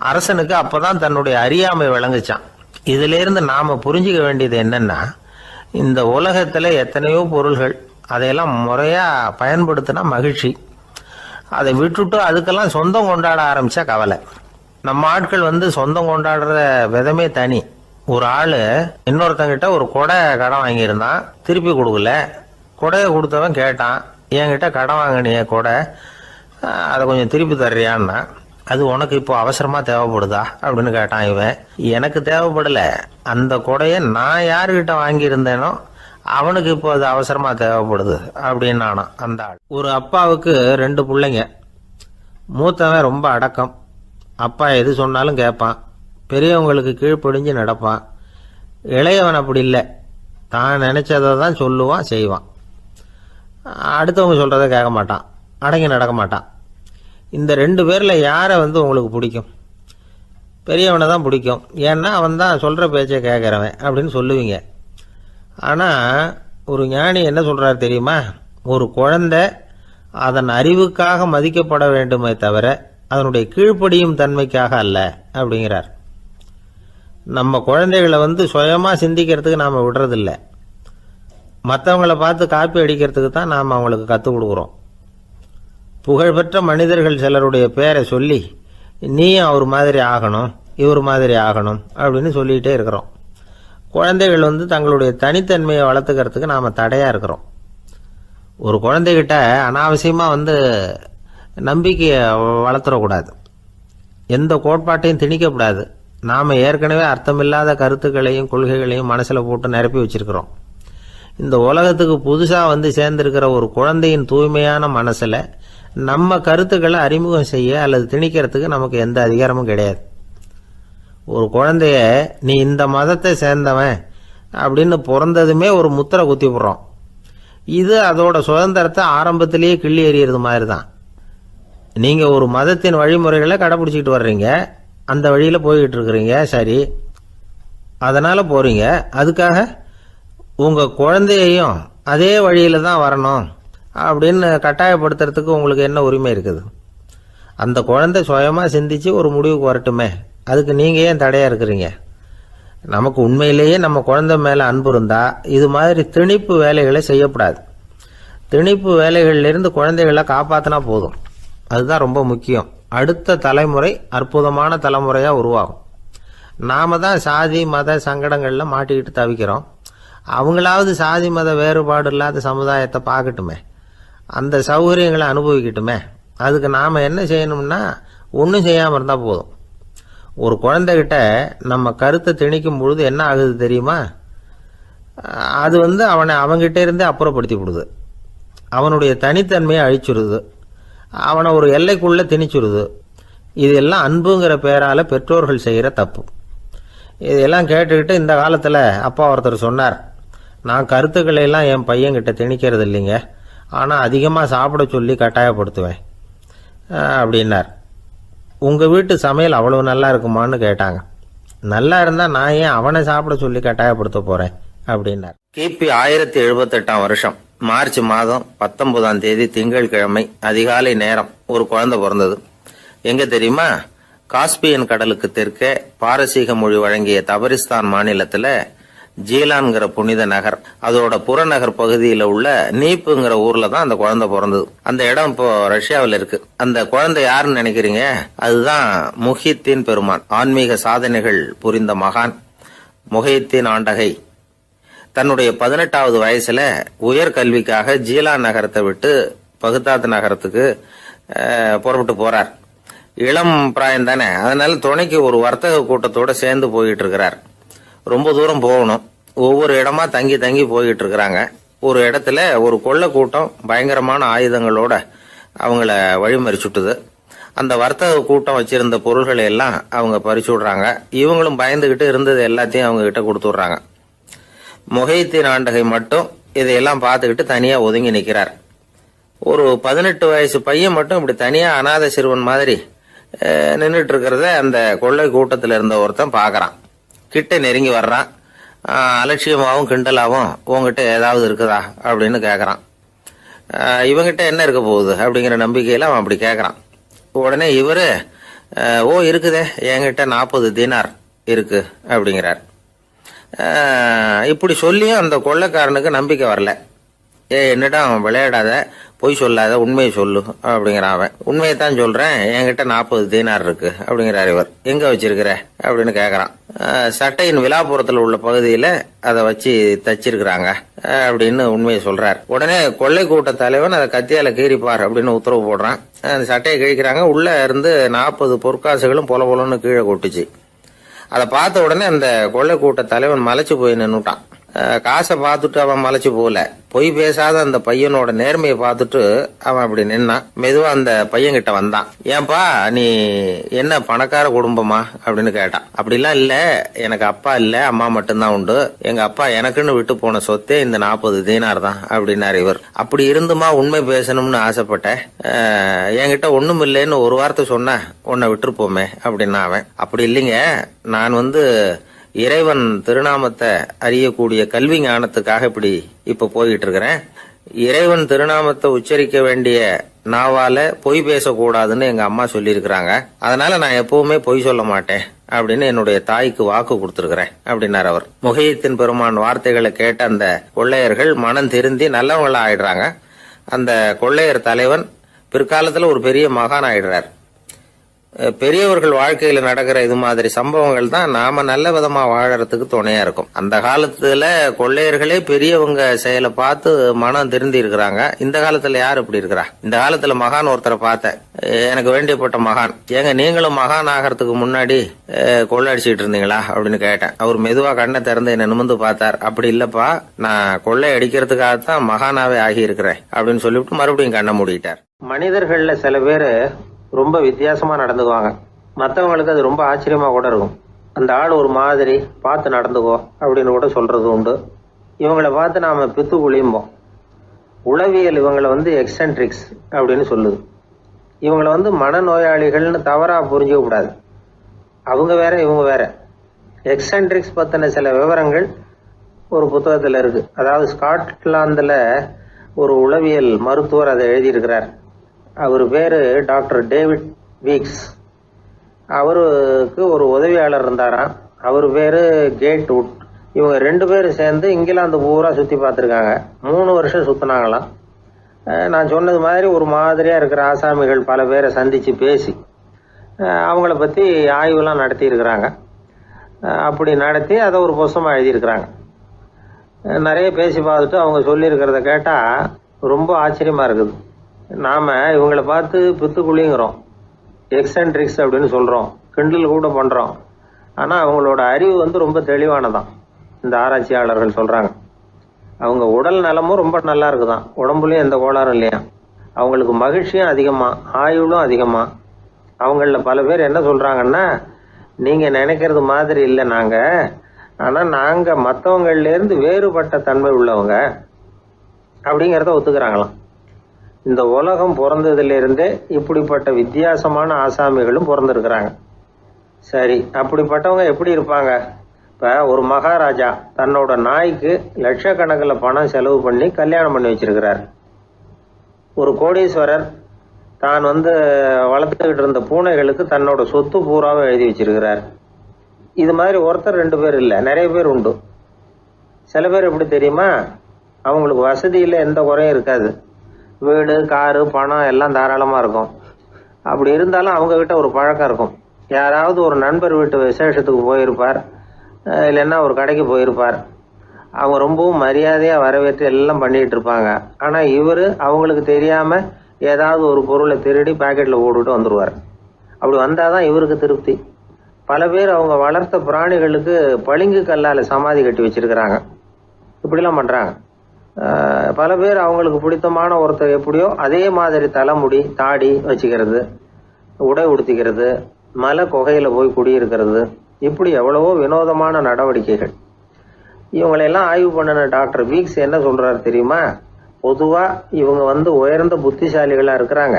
அரசனுக்கு அப்போதான் தன்னுடைய அறியாமை விளங்குச்சான். இதிலிருந்து நாம புரிஞ்சுக்க வேண்டியது என்னன்னா, இந்த உலகத்தில் எத்தனையோ பொருள்கள், அதையெல்லாம் முறையாக பயன்படுத்தினா மகிழ்ச்சி. அதை விட்டுட்டு அதுக்கெல்லாம் சொந்தம் கொண்டாட ஆரம்பித்தா கவலை. நம்ம ஆட்கள் சொந்தம் கொண்டாடுற விதமே தனி. ஒரு ஆள் இன்னொருத்தங்கிட்ட ஒரு கொடை கடன் வாங்கியிருந்தான், திருப்பி கொடுக்கல. கொடையை கொடுத்தவன் கேட்டான், என்கிட்ட கடன் வாங்கினிய கொடை, அதை கொஞ்சம் திருப்பி தர்றியான்னா. அது உனக்கு இப்போ அவசரமாக தேவைப்படுதா அப்படின்னு கேட்டான் இவன். எனக்கு தேவைப்படலை, அந்த கொடையை நான் யாருக்கிட்ட வாங்கியிருந்தேனோ அவனுக்கு இப்போ அது அவசரமாக தேவைப்படுது அப்படின்னு நானும். அந்த ஆள். ஒரு அப்பாவுக்கு 2 பிள்ளைங்க. மூத்தவன் ரொம்ப அடக்கம், அப்பா எது சொன்னாலும் கேட்பான், பெரியவங்களுக்கு கீழ்ப்படிஞ்சு நடப்பான். இளையவன் அப்படி இல்லை, தான் நினைச்சதை தான் சொல்லுவான், செய்வான். அடுத்தவங்க சொல்கிறத கேட்க மாட்டான், அடங்கி நடக்க மாட்டான். இந்த 2 பேரில் யாரை உங்களுக்கு பிடிக்கும்? பெரியவனை தான் பிடிக்கும். ஏன்னா அவன் தான் சொல்கிற பேச்சை கேட்குறவன் அப்படின்னு சொல்லுவீங்க. ஆனால் ஒரு ஞானி என்ன சொல்கிறார் தெரியுமா? ஒரு குழந்தை அதன் அறிவுக்காக மதிக்கப்பட வேண்டுமே தவிர அதனுடைய கீழ்ப்படியும் தன்மைக்காக அல்ல அப்படிங்கிறார். நம்ம குழந்தைகளை சுயமாக சிந்திக்கிறதுக்கு நாம் விடுறதில்ல, மற்றவங்களை பார்த்து காப்பி அடிக்கிறதுக்கு தான் நாம் அவங்களுக்கு கற்றுக் கொடுக்குறோம். புகழ்பெற்ற மனிதர்கள் சிலருடைய பேரை சொல்லி நீயும் அவர் மாதிரி ஆகணும், இவர் மாதிரி ஆகணும் அப்படின்னு சொல்லிகிட்டே இருக்கிறோம். குழந்தைகள் தங்களுடைய தனித்தன்மையை வளர்த்துக்கிறதுக்கு நாம் தடையாக இருக்கிறோம். ஒரு குழந்தைகிட்ட அனாவசியமாக நம்பிக்கையை வளர்த்துடக்கூடாது, எந்த கோட்பாட்டையும் திணிக்கக்கூடாது. நாம் ஏற்கனவே அர்த்தமில்லாத கருத்துக்களையும் கொள்கைகளையும் மனசில் போட்டு நிரப்பி வச்சிருக்கிறோம். இந்த உலகத்துக்கு புதுசாக சேர்ந்திருக்கிற ஒரு குழந்தையின் தூய்மையான மனசில் நம்ம கருத்துக்களை அறிமுகம் செய்ய அல்லது திணிக்கிறதுக்கு நமக்கு எந்த அதிகாரமும் கிடையாது. ஒரு குழந்தைய நீ இந்த மதத்தை சேர்ந்தவன் அப்படின்னு பிறந்ததுமே ஒரு முத்திரை குத்தி விடுறோம். இது அதோட சுதந்திரத்தை ஆரம்பத்திலேயே கிள்ளி எறிகிறது மாதிரி தான். நீங்கள் ஒரு மதத்தின் வழிமுறைகளை கடைப்பிடிச்சிக்கிட்டு வர்றீங்க, அந்த வழியில் போய்கிட்டு இருக்கிறீங்க, சரி, அதனால் போகிறீங்க. அதுக்காக உங்கள் குழந்தையையும் அதே வழியில் தான் வரணும் அப்படின்னு கட்டாயப்படுத்துறதுக்கு உங்களுக்கு என்ன உரிமை இருக்குது? அந்த குழந்தை சுயமாக சிந்திச்சு ஒரு முடிவுக்கு வரட்டுமே, அதுக்கு நீங்கள் ஏன் தடையாக இருக்கிறீங்க? நமக்கு உண்மையிலேயே நம்ம குழந்தை மேலே அன்பு இருந்தால் இது மாதிரி திணிப்பு வேலைகளை செய்யக்கூடாது. திணிப்பு வேலைகளிலிருந்து குழந்தைகளை காப்பாற்றினா போதும். அதுதான் ரொம்ப முக்கியம். அடுத்த தலைமுறை அற்புதமான தலைமுறையாக உருவாகும். நாம் தான் சாதி மத சங்கடங்களில் மாட்டிக்கிட்டு தவிக்கிறோம். அவங்களாவது சாதி மத வேறுபாடு இல்லாத சமுதாயத்தை பார்க்கட்டுமே, அந்த சௌகரியங்களை அனுபவிக்கட்டுமே. அதுக்கு நாம் என்ன செய்யணும்னா ஒன்றும் செய்யாமல் இருந்தால் போதும். ஒரு குழந்தைகிட்ட நம்ம கருத்தை திணிக்கும் பொழுது என்ன ஆகுது தெரியுமா? அது அவனை அவங்ககிட்ட இருந்தே அப்புறப்படுத்தி விடுது. அவனுடைய தனித்தன்மையை அழிச்சுடுது. அவனை ஒரு எல்லைக்குள்ளே திணிச்சுடுது. இதெல்லாம் அன்புங்கிற பேரால் பெற்றோர்கள் செய்கிற தப்பு. இதெல்லாம் கேட்டுக்கிட்டு இந்த காலத்தில் அப்பா ஒருத்தர் சொன்னார், நான் கருத்துக்களை எல்லாம் என் பையன்கிட்ட திணிக்கிறது இல்லைங்க, ஆனால் அதிகமாக சாப்பிட சொல்லி கட்டாயப்படுத்துவேன் அப்படின்னார். உங்கள் வீட்டு சமையல் அவ்வளவு நல்லா இருக்குமான்னு கேட்டாங்க. நல்லா இருந்தால் நான் ஏன் அவனை சாப்பிட சொல்லி கட்டாயப்படுத்த போகிறேன் அப்படின்னார். கிபி 1078 மார்ச் மாதம் 19 திங்கட்கிழமை அதிகாலை நேரம் ஒரு குழந்தை பிறந்தது. எங்க தெரியுமா? காஸ்பியன் கடலுக்கு தெற்கே பாரசீக மொழி வழங்கிய தபரிஸ்தான் மாநிலத்தில் ஜீலான்கிற புனித நகர், அதோட புறநகர் பகுதியில் உள்ள நீப்புங்கிற ஊர்ல தான் அந்த குழந்தை பிறந்தது. அந்த இடம் இப்போ ரஷ்யாவில் இருக்கு. அந்த குழந்தை யாருன்னு நினைக்கிறீங்க? அதுதான் முஹித்தீன் பெருமான், ஆன்மீக சாதனைகள் புரிந்த மகான் முஹித்தீன் ஆண்டகை. தன்னுடைய 18வது வயசுல உயர்கல்விக்காக ஜீலான் நகரத்தை விட்டு பகுதாத் நகரத்துக்கு புறப்பட்டு போறார். இளம் பிராயம் தானே, அதனால துணைக்கு ஒரு வர்த்தக கூட்டத்தோட சேர்ந்து போயிட்டு இருக்கிறார். ரொம்ப தூரம் போகணும். ஒவ்வொரு இடமா தங்கி தங்கி போயிட்டு இருக்கிறாங்க. ஒரு இடத்துல ஒரு கொள்ளை கூட்டம் பயங்கரமான ஆயுதங்களோட அவங்கள வழிமறிச்சுட்டுது. அந்த வர்த்தக கூட்டம் வச்சிருந்த பொருள்களை எல்லாம் அவங்க பறிச்சு விடுறாங்க. இவங்களும் பயந்துகிட்டு இருந்தது எல்லாத்தையும் அவங்க கிட்ட கொடுத்துட்றாங்க. முஹித்தீன் ஆண்டகை மட்டும் இதையெல்லாம் பார்த்துக்கிட்டு தனியா ஒதுங்கி நிற்கிறார். ஒரு 18 வயசு பையன் மட்டும் இப்படி தனியா அநாத சிறுவன் மாதிரி நின்றுட்டு இருக்கிறத அந்த கொள்ளை கூட்டத்தில் இருந்த ஒருத்தன் பார்க்கறான். கிட்ட நெருங்கி வர்றான். அலட்சியமாகவும் கிண்டலாகவும் உங்ககிட்ட ஏதாவது இருக்குதா அப்படின்னு கேட்கறான். இவங்கிட்ட என்ன இருக்க போகுது அப்படிங்கிற நம்பிக்கையில அவன் அப்படி கேட்கறான். உடனே இவரு இருக்குதே, என்கிட்ட 40 தீனார் இருக்கு அப்படிங்கிறார். இப்படி சொல்லியும் அந்த கொள்ளைக்காரனுக்கு நம்பிக்கை வரல. என்னிடம் விளையாடாத, பொய் சொல்லாத, உண்மையை சொல்லு அப்படிங்கிறான் அவன். உண்மையை தான் சொல்றேன், என்கிட்ட 40 தீனார் இருக்கு அப்படிங்கிறார் இவர். எங்க வச்சிருக்கிற அப்படின்னு கேட்கறான். சட்டையின் விழாப்புறத்தில் உள்ள பகுதியில அதை வச்சு தச்சிருக்கிறாங்க அப்படின்னு உண்மையை சொல்றார். உடனே கொள்ளை கூட்ட தலைவன் அதை கத்தியால கீறிப்பார் அப்படின்னு உத்தரவு போடுறான். அந்த சட்டையை கிழிக்கிறாங்க. உள்ள இருந்து 40 பொற்காசுகளும் பொல பொலன்னு கீழே கொட்டுச்சு. அதை பார்த்த உடனே அந்த கொள்ளை கூட்ட தலைவன் மலைச்சு போய் நின்னுட்டான். காசை பார்த்துட்டு அவன் மலைச்சு போகல, பொய் பேசாத அந்த பையனோட நேர்மையை பார்த்துட்டு அவன் அப்படி நின்னான். மெதுவா அந்த பையன் கிட்ட வந்தான். ஏன்பா, நீ என்ன பணக்கார குடும்பமா அப்படின்னு கேட்டான். அப்படிலாம் இல்ல, எனக்கு அப்பா இல்ல, அம்மா மட்டும்தான் உண்டு. எங்க அப்பா எனக்குன்னு விட்டு போன சொத்தே இந்த 40 தீனார் தான் அப்படின்னாரு இவர். அப்படி இருந்துமா உண்மை பேசணும்னு ஆசைப்பட்டேன். என்கிட்ட ஒண்ணும் இல்லைன்னு ஒரு வார்த்தை சொன்ன உன்னை விட்டுருப்போமே அப்படின்னா அவன். அப்படி இல்லைங்க, நான் இறைவன் திருநாமத்தை அறியக்கூடிய கல்வி ஞானத்துக்காக இப்ப போயிட்டு இருக்கிறேன். இறைவன் திருநாமத்தை உச்சரிக்க வேண்டிய நாவால பொய் பேசக்கூடாதுன்னு எங்க அம்மா சொல்லியிருக்கிறாங்க. அதனால நான் எப்பவுமே பொய் சொல்ல மாட்டேன் அப்படின்னு என்னுடைய தாய்க்கு வாக்கு கொடுத்திருக்கிறேன் அப்படின்னார் அவர். முஹித்தீன் பெருமான் வார்த்தைகளை கேட்ட அந்த கொள்ளையர்கள் மனம் திருந்தி நல்லவங்களா ஆயிடுறாங்க. அந்த கொள்ளையர் தலைவன் பிற்காலத்துல ஒரு பெரிய மகான் ஆயிடுறார். பெரியவர்கள் வாழ்க்கையில நடக்கிற இது மாதிரி சம்பவங்கள் தான் நாம நல்ல விதமா வாழறதுக்கு துணையா இருக்கும். அந்த காலத்துல கொள்ளையர்களே பெரியவங்க செயலை பார்த்து மனம் திருந்தி இருக்கிறாங்க. இந்த காலத்துல யார் இப்படி இருக்கிறா? இந்த காலத்துல மகான் ஒருத்தரை பார்த்தேன், எனக்கு வேண்டியப்பட்ட மகான். ஏங்க, நீங்களும் மகான் ஆகிறதுக்கு முன்னாடி கொள்ளை அடிச்சுட்டு இருந்தீங்களா அப்படின்னு கேட்டேன். அவர் மெதுவா கண்ணை திறந்து என்ன நிமிந்து பார்த்தார். அப்படி இல்லப்பா, நான் கொள்ளை அடிக்கிறதுக்காகத்தான் மகானாவே ஆகி இருக்கிறேன் அப்படின்னு சொல்லிவிட்டு மறுபடியும் கண்ணை மூடிட்டார். மனிதர்கள்ல சில பேரு ரொம்ப வித்தியாசமா நடந்துக்குவாங்க. மற்றவங்களுக்கு அது ரொம்ப ஆச்சரியமா கூட இருக்கும். அந்த ஆள் ஒரு மாதிரி பார்த்து நடந்துக்கோ அப்படின்னு கூட சொல்கிறது உண்டு. இவங்களை பார்த்து நாம் பித்து குளியும்போம். உளவியல் இவங்களை எக்ஸென்ட்ரிக்ஸ் அப்படின்னு சொல்லுது. இவங்களை மனநோயாளிகள்னு தவறாக புரிஞ்சிக்க கூடாது. அவங்க வேற இவங்க வேற. எக்ஸென்ட்ரிக்ஸ் பற்றின சில விவரங்கள் ஒரு புத்தகத்தில் இருக்குது. அதாவது ஸ்காட்லாந்தில் ஒரு உளவியல் மருத்துவர் அதை எழுதியிருக்கிறார். அவர் பேர் டாக்டர் டேவிட் வீக்ஸ். அவருக்கு ஒரு உதவியாளர் இருந்தாராம். அவர் பேர் கேட் வுட். இவங்க 2 பேரும் சேர்ந்து இங்கிலாந்து பூரா சுற்றி பார்த்துருக்காங்க. 3 வருஷம் சுற்றினாங்களாம். நான் சொன்னது மாதிரி ஒரு மாதிரியாக இருக்கிற ஆசாமிகள் பல பேரை சந்தித்து பேசி அவங்கள பற்றி ஆய்வுலாம் நடத்தியிருக்கிறாங்க. அப்படி நடத்தி அதை ஒரு புஸ்தகமாக எழுதியிருக்கிறாங்க. நிறைய பேசி பார்த்துட்டு அவங்க சொல்லியிருக்கிறத கேட்டால் ரொம்ப ஆச்சரியமாக இருக்குது. நாம் இவங்களை பார்த்து பித்துக்குழிங்கிறோம், எக்ஸென்ட்ரிக்ஸ் அப்படின்னு சொல்கிறோம், கிண்டல் கூட பண்ணுறோம். ஆனால் அவங்களோட அறிவு ரொம்ப தெளிவானதான். இந்த ஆராய்ச்சியாளர்கள் சொல்கிறாங்க. அவங்க உடல் நலமும் ரொம்ப நல்லா இருக்குதான். உடம்புலையும் எந்த கோளாறும் இல்லையா. அவங்களுக்கு மகிழ்ச்சியும் அதிகமாக, ஆயுளும் அதிகமாக. அவங்களில் பல பேர் என்ன சொல்கிறாங்கன்னா, நீங்கள் நினைக்கிறது மாதிரி இல்லை நாங்கள், ஆனால் நாங்கள் மற்றவங்கள்லேருந்து வேறுபட்ட தன்மை உள்ளவங்க அப்படிங்கிறத ஒத்துக்கிறாங்களாம். இந்த உலகம் பிறந்ததுலேருந்தே இப்படிப்பட்ட வித்தியாசமான ஆசாமிகளும் பிறந்திருக்கிறாங்க. சரி, அப்படிப்பட்டவங்க எப்படி இருப்பாங்க? இப்போ ஒரு மகாராஜா தன்னோட நாய்க்கு லட்சக்கணக்கில் பணம் செலவு பண்ணி கல்யாணம் பண்ணி வச்சிருக்கிறார். ஒரு கோடீஸ்வரர் தான் வளர்த்துக்கிட்டு இருந்த பூனைகளுக்கு தன்னோட சொத்து பூராவை எழுதி வச்சிருக்கிறார். இது மாதிரி ஒருத்தர் 2 பேர் இல்லை, நிறைய பேர் உண்டு. சில பேர் எப்படி தெரியுமா, அவங்களுக்கு வசதியில் எந்த குறையும் இருக்காது. வீடு, காரு, பணம் எல்லாம் தாராளமாக இருக்கும். அப்படி இருந்தாலும் அவங்கக்கிட்ட ஒரு பழக்கம் இருக்கும். யாராவது ஒரு நண்பர் வீட்டு விசேஷத்துக்கு போயிருப்பார், இல்லைன்னா ஒரு கடைக்கு போயிருப்பார். அவங்க ரொம்பவும் மரியாதையாக வரவேற்று எல்லாம் பண்ணிகிட்டு இருப்பாங்க. ஆனால் இவர் அவங்களுக்கு தெரியாமல் ஏதாவது ஒரு பொருளை திருடி பாக்கெட்டில் போட்டுட்டு வந்துடுவார். அப்படி வந்தால் தான் இவருக்கு திருப்தி. பல பேர் அவங்க வளர்த்த பிராணிகளுக்கு பளிங்கு கல்லால் சமாதி கட்டி வச்சிருக்கிறாங்க. இப்படிலாம் பண்ணுறாங்க. பல பேர் அவங்களுக்கு பிடித்தமான ஒருத்தர் எப்படியோ அதே மாதிரி தலைமுடி, தாடி வச்சுக்கிறது, உடை உடுத்திக்கிறது, மலை குகையில் போய் குடியிருக்கிறது, இப்படி எவ்வளவோ வினோதமான நடவடிக்கைகள். இவங்களையெல்லாம் ஆய்வு பண்ணின டாக்டர் வீக்ஸ் என்ன சொல்கிறாரு தெரியுமா? பொதுவாக இவங்க உயர்ந்த புத்திசாலிகளாக இருக்கிறாங்க.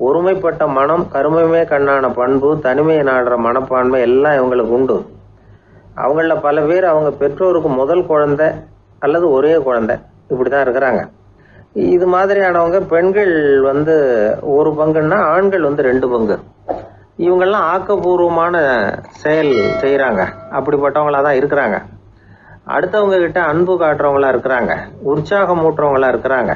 ஒருமைப்பட்ட மனம், கருமையுமே கண்ணான பண்பு, தனிமையை நாடுற மனப்பான்மை எல்லாம் இவங்களுக்கு உண்டு. அவங்களில் பல பேர் அவங்க பெற்றோருக்கு முதல் குழந்தை அல்லது ஒரே குழந்தை இப்படி தான் இருக்கிறாங்க. இது மாதிரியானவங்க பெண்கள் 1 பங்குன்னா ஆண்கள் 2 பங்கு. இவங்கெல்லாம் ஆக்கப்பூர்வமான செயல் செய்கிறாங்க. அப்படிப்பட்டவங்களா தான் இருக்கிறாங்க. அடுத்தவங்க கிட்ட அன்பு காட்டுறவங்களா இருக்கிறாங்க, உற்சாகம் ஊட்டுறவங்களா இருக்கிறாங்க.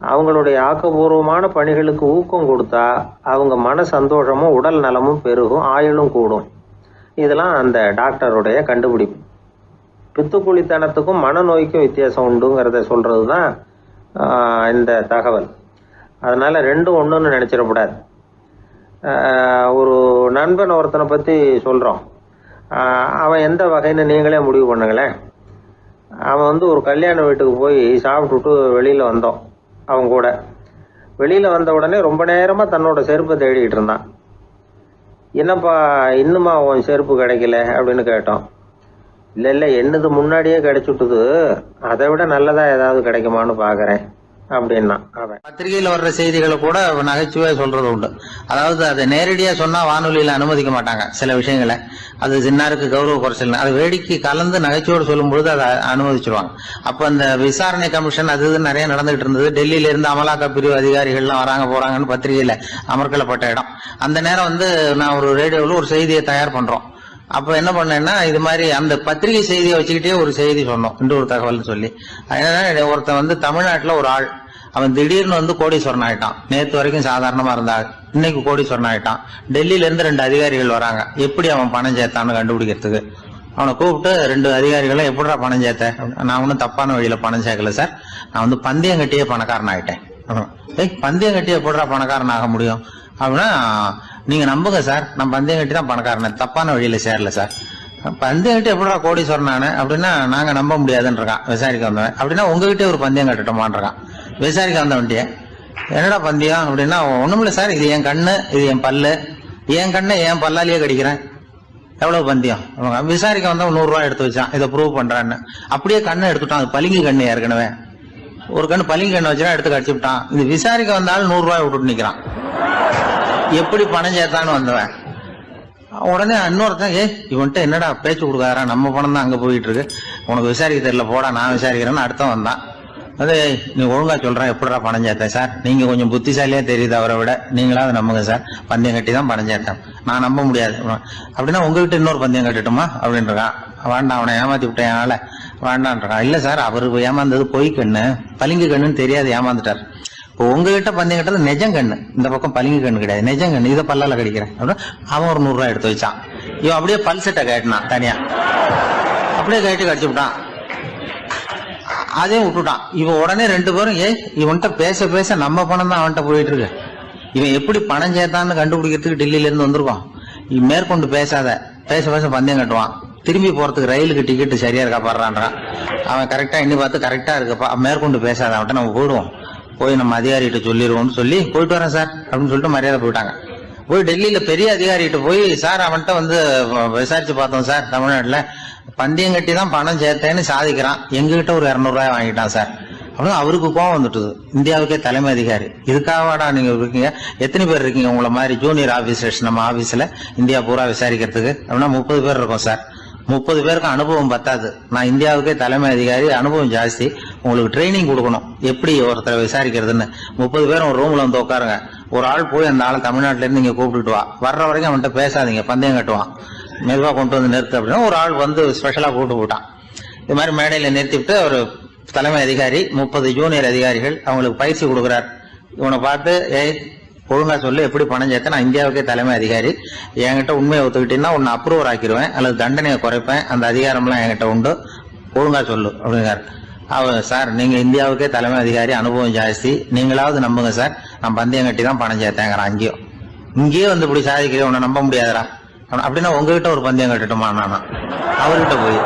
அவங்களுடைய ஆக்கப்பூர்வமான பணிகளுக்கு ஊக்கம் கொடுத்தா அவங்க மன சந்தோஷமும் உடல் நலமும் பெருகும், ஆயுளும் கூடும். இதெல்லாம் அந்த டாக்டருடைய கண்டுபிடிப்பு. பித்துக்குழித்தனத்துக்கும் மனநோய்க்கும் வித்தியாசம் உண்டுங்கிறத சொல்கிறது தான் இந்த தகவல். அதனால் 2ம் ஒன்றுன்னு நினச்சிடக்கூடாது. ஒரு நண்பன் ஒருத்தனை பற்றி சொல்கிறோம். அவன் எந்த வகைன்னு நீங்களே முடிவு பண்ணுங்களேன். அவன் ஒரு கல்யாண வீட்டுக்கு போய் சாப்பிட்டுட்டு வெளியில் வந்தோம். அவன் கூட வெளியில் வந்த உடனே ரொம்ப நேரமாக தன்னோட செருப்பை தேடிக்கிட்டு இருந்தான். என்னப்பா இன்னுமா உன் செருப்பு கிடைக்கல அப்படின்னு கேட்டோம். இல்லை என்னது முன்னாடியே கிடைச்சுட்டுது, அதை விட நல்லதாக ஏதாவது கிடைக்குமான்னு பார்க்குறேன் அப்படின்னா. அவன் பத்திரிகையில் வர்ற செய்திகளை கூட நகைச்சுவையாக சொல்றது உண்டு. அதாவது அதை நேரடியாக சொன்னால் வானொலியில் அனுமதிக்க மாட்டாங்க சில விஷயங்களை. அது சின்னாருக்கு கௌரவ குறைச்சல், அது வேடிக்கை கலந்து நகைச்சுவோடு சொல்லும்பொழுது அதை அனுமதிச்சிருவாங்க. அப்போ அந்த விசாரணை கமிஷன் அது நிறைய நடந்துகிட்டு இருந்தது. டெல்லியில இருந்து அமலாக்க பிரிவு அதிகாரிகள்லாம் வராங்க போறாங்கன்னு பத்திரிகையில் அமர்க்கலப்பட்ட இடம். அந்த நேரம் நான் ஒரு ரேடியோவில் ஒரு செய்தியை தயார் பண்றோம். அப்போ என்ன பண்ணேன்னா, இது மாதிரி அந்த பத்திரிகை செய்தியை வச்சுக்கிட்டே ஒரு செய்தி சொன்னோம், இன்னொரு தகவல் சொல்லி. அதனால ஒருத்தன் தமிழ்நாட்டில் ஒரு ஆள், அவன் திடீர்னு கோடீஸ்வரன் ஆயிட்டான். நேற்று வரைக்கும் சாதாரணமா இருந்தாள், இன்னைக்கு கோடீஸ்வரன் ஆயிட்டான். டெல்லியில இருந்து 2 அதிகாரிகள் வராங்க. எப்படி அவன் பணம் சேர்த்தான்னு கண்டுபிடிக்கிறதுக்கு அவனை கூப்பிட்டு 2 அதிகாரிகளும் எப்படிடா பணம் சேர்த்த? நான் ஒன்றும் தப்பான வழியில பணம் சேர்க்கல சார், நான் பந்தயம் கட்டியே பணக்காரன் ஆயிட்டேன். பந்தயம் கட்டியே எப்படிடா பணக்காரன் ஆக முடியும் அப்படின்னா, நீங்க நம்புங்க சார், நான் பந்தயம் கட்டி தான் பணக்காரன், தப்பான வழியில சேரல சார். பந்தயம் கட்டி எப்படா கோடீஸ்வரன் நானு அப்படின்னா, நாங்க நம்ப முடியாதுன்னு இருக்கான் விசாரிக்க வந்தவன். அப்படின்னா உங்ககிட்ட ஒரு பந்தயம் கட்டட்டுமான் இருக்கான் விசாரிக்க வந்தவன்ட்டிய. என்னடா பந்தயம் அப்படின்னா, ஒண்ணுமில்ல சார், இது என் கண்ணு, இது என் பல்லு, என் கண்ணை என் பல்லாலேயே கடிக்கிறேன், எவ்வளவு பந்தயம் விசாரிக்க வந்தா 100 ரூபாய் எடுத்து வச்சான், இதை ப்ரூவ் பண்றான்னு. அப்படியே கண்ணை எடுத்துட்டான். அது பளிங்கு கண்ணு, ஏற்கனவே ஒரு கண்ணு பளிங்கு கண்ணு வச்சுனா எடுத்து கடிச்சு விட்டான். இது விசாரிக்க வந்தாலும் 100 ரூபாய் விட்டுட்டு நிக்கிறான். எப்படி பணம் சேர்த்தான்னு வந்தவன் உடனே இன்னொருத்தன், இவன்ட்ட என்னடா பேச்சு கொடுக்காரா, நம்ம பணம் தான் அங்க போயிட்டு இருக்கு, உனக்கு விசாரிக்க தெரியல, போடா நான் விசாரிக்கிறேன்னு அடுத்த வந்தான். அது நீ ஒழுங்கா சொல்றேன், எப்படிடா பணம் சேர்த்தேன் சார், நீங்க கொஞ்சம் புத்திசாலியா தெரியுது அவரை விட, நீங்களாவது நம்புங்க சார், பந்தயம் கட்டி தான் பணம் சேர்த்தேன், நான் நம்ப முடியாது. அப்படின்னா உங்ககிட்ட இன்னொரு பந்தயம் கட்டட்டுமா அப்படின்றான். வேண்டாம், அவனை ஏமாத்தி விட்டேன் என்னால வேண்டான்றான். இல்ல சார், அவரு ஏமாந்தது பொய் கண்ணு, பளிங்கு கண்ணுன்னு தெரியாது, ஏமாந்துட்டார். இப்போ உங்ககிட்ட பந்தயம் கட்டது நெஜம் கண்ணு, இந்த பக்கம் பளிங்கு கண்ணு கிடையாது, நெஜம் கண்ணு, இதை பல்லால கடிக்கிறேன். அவன் ஒரு 100 ரூபாய் எடுத்து வச்சான். இவன் அப்படியே பல்செட்டை கேட்டினான் தனியா, அப்படியே கேட்டு கடிச்சு விட்டான். அதையும் விட்டுட்டான். இவன் உடனே 2 பேரும் இவன்கிட்ட பேச பேச நம்ம பணம் தான் அவன்கிட்ட போயிட்டு இருக்கு, இவன் எப்படி பணம் சேர்த்தான்னு கண்டுபிடிக்கிறதுக்கு டெல்லியில இருந்து வந்திருக்கோம், இவன் மேற்கொண்டு பேசாத, பேச பேச பந்தயம் கட்டுவான். திரும்பி போறதுக்கு ரயிலுக்கு டிக்கெட்டு சரியா இருக்கா பாடுறான்றான். அவன் கரெக்டா எண்ணி பார்த்து கரெக்டா இருக்குப்பா, மேற்கொண்டு பேசாத, அவன்கிட்ட நம்ம போயிடுவோம், போய் நம்ம அதிகாரிகிட்ட சொல்லிடுவோம்னு சொல்லி போயிட்டு வரேன் சார் அப்படின்னு சொல்லிட்டு மரியாதை போயிட்டாங்க. போய் டெல்லியில பெரிய அதிகாரிகிட்ட போய், சார் அவன்கிட்ட வந்து விசாரிச்சு பார்த்தோம் சார், தமிழ்நாட்டுல பந்தயம் கட்டி தான் பணம் சேர்த்தேன்னு சாதிக்கிறான், எங்ககிட்ட ஒரு 200 ரூபாய் வாங்கிட்டான் சார் அப்படின்னு. அவருக்கு கோவம் வந்துட்டுது. இந்தியாவுக்கே தலைமை அதிகாரி, இதுக்காகவாடா நீங்க இருக்கீங்க, எத்தனை பேர் இருக்கீங்க உங்களை மாதிரி ஜூனியர் ஆபீசர்ஸ் நம்ம ஆபீஸ்ல இந்தியா பூரா விசாரிக்கிறதுக்கு அப்படின்னா 30 பேர் இருக்கோம் சார். 30 பேருக்கு அனுபவம் பத்தாது, நான் இந்தியாவுக்கே தலைமை அதிகாரி, அனுபவம் ஜாஸ்தி, உங்களுக்கு ட்ரைனிங் கொடுக்கணும் எப்படி ஒருத்தரை விசாரிக்கிறதுன்னு. 30 பேரும் ஒரு ரூம்ல வந்து உட்காருங்க, ஒரு ஆள் போய் அந்த ஆளை தமிழ்நாட்டில இருந்து இங்க கூப்பிட்டுட்டு வா, வர்ற வரைக்கும் அவன்கிட்ட பேசாதீங்க, பந்தயம் கட்டுவான், மெதுவா கொண்டு வந்து நிறுத்து அப்படின்னா ஒரு ஆள் வந்து ஸ்பெஷலா கூப்பிட்டு போட்டான். இது மாதிரி மேடையில நிறுத்திவிட்டு ஒரு தலைமை அதிகாரி 30 ஜூனியர் அதிகாரிகள் அவங்களுக்கு பயிற்சி கொடுக்குறார். இவனை பார்த்து, ஒழுங்கா சொல்லு, எப்படி பணம் சேர்த்த, நான் இந்தியாவுக்கே தலைமை அதிகாரி, என்கிட்ட உண்மையை ஒத்துக்கிட்டீங்கன்னா உன்னை அப்ரூவர் ஆக்கிடுவேன் அல்லது தண்டனையை குறைப்பேன், அந்த அதிகாரம்லாம் என்கிட்ட உண்டு, ஒழுங்கா சொல்லு அப்படிங்கிறார். அவர், சார் நீங்க இந்தியாவுக்கே தலைமை அதிகாரி, அனுபவம் ஜாஸ்தி, நீங்களாவது நம்புங்க சார், நான் பந்தயம் கட்டி தான் பணம் சேர்த்தேங்கிறான். இங்கேயே வந்து இப்படி சாதிக்கிறேன், உன்னை நம்ப முடியாதரா அப்படின்னா உங்ககிட்ட ஒரு பந்தயம் கட்டட்டுமா நானா அவர்கிட்ட போய்,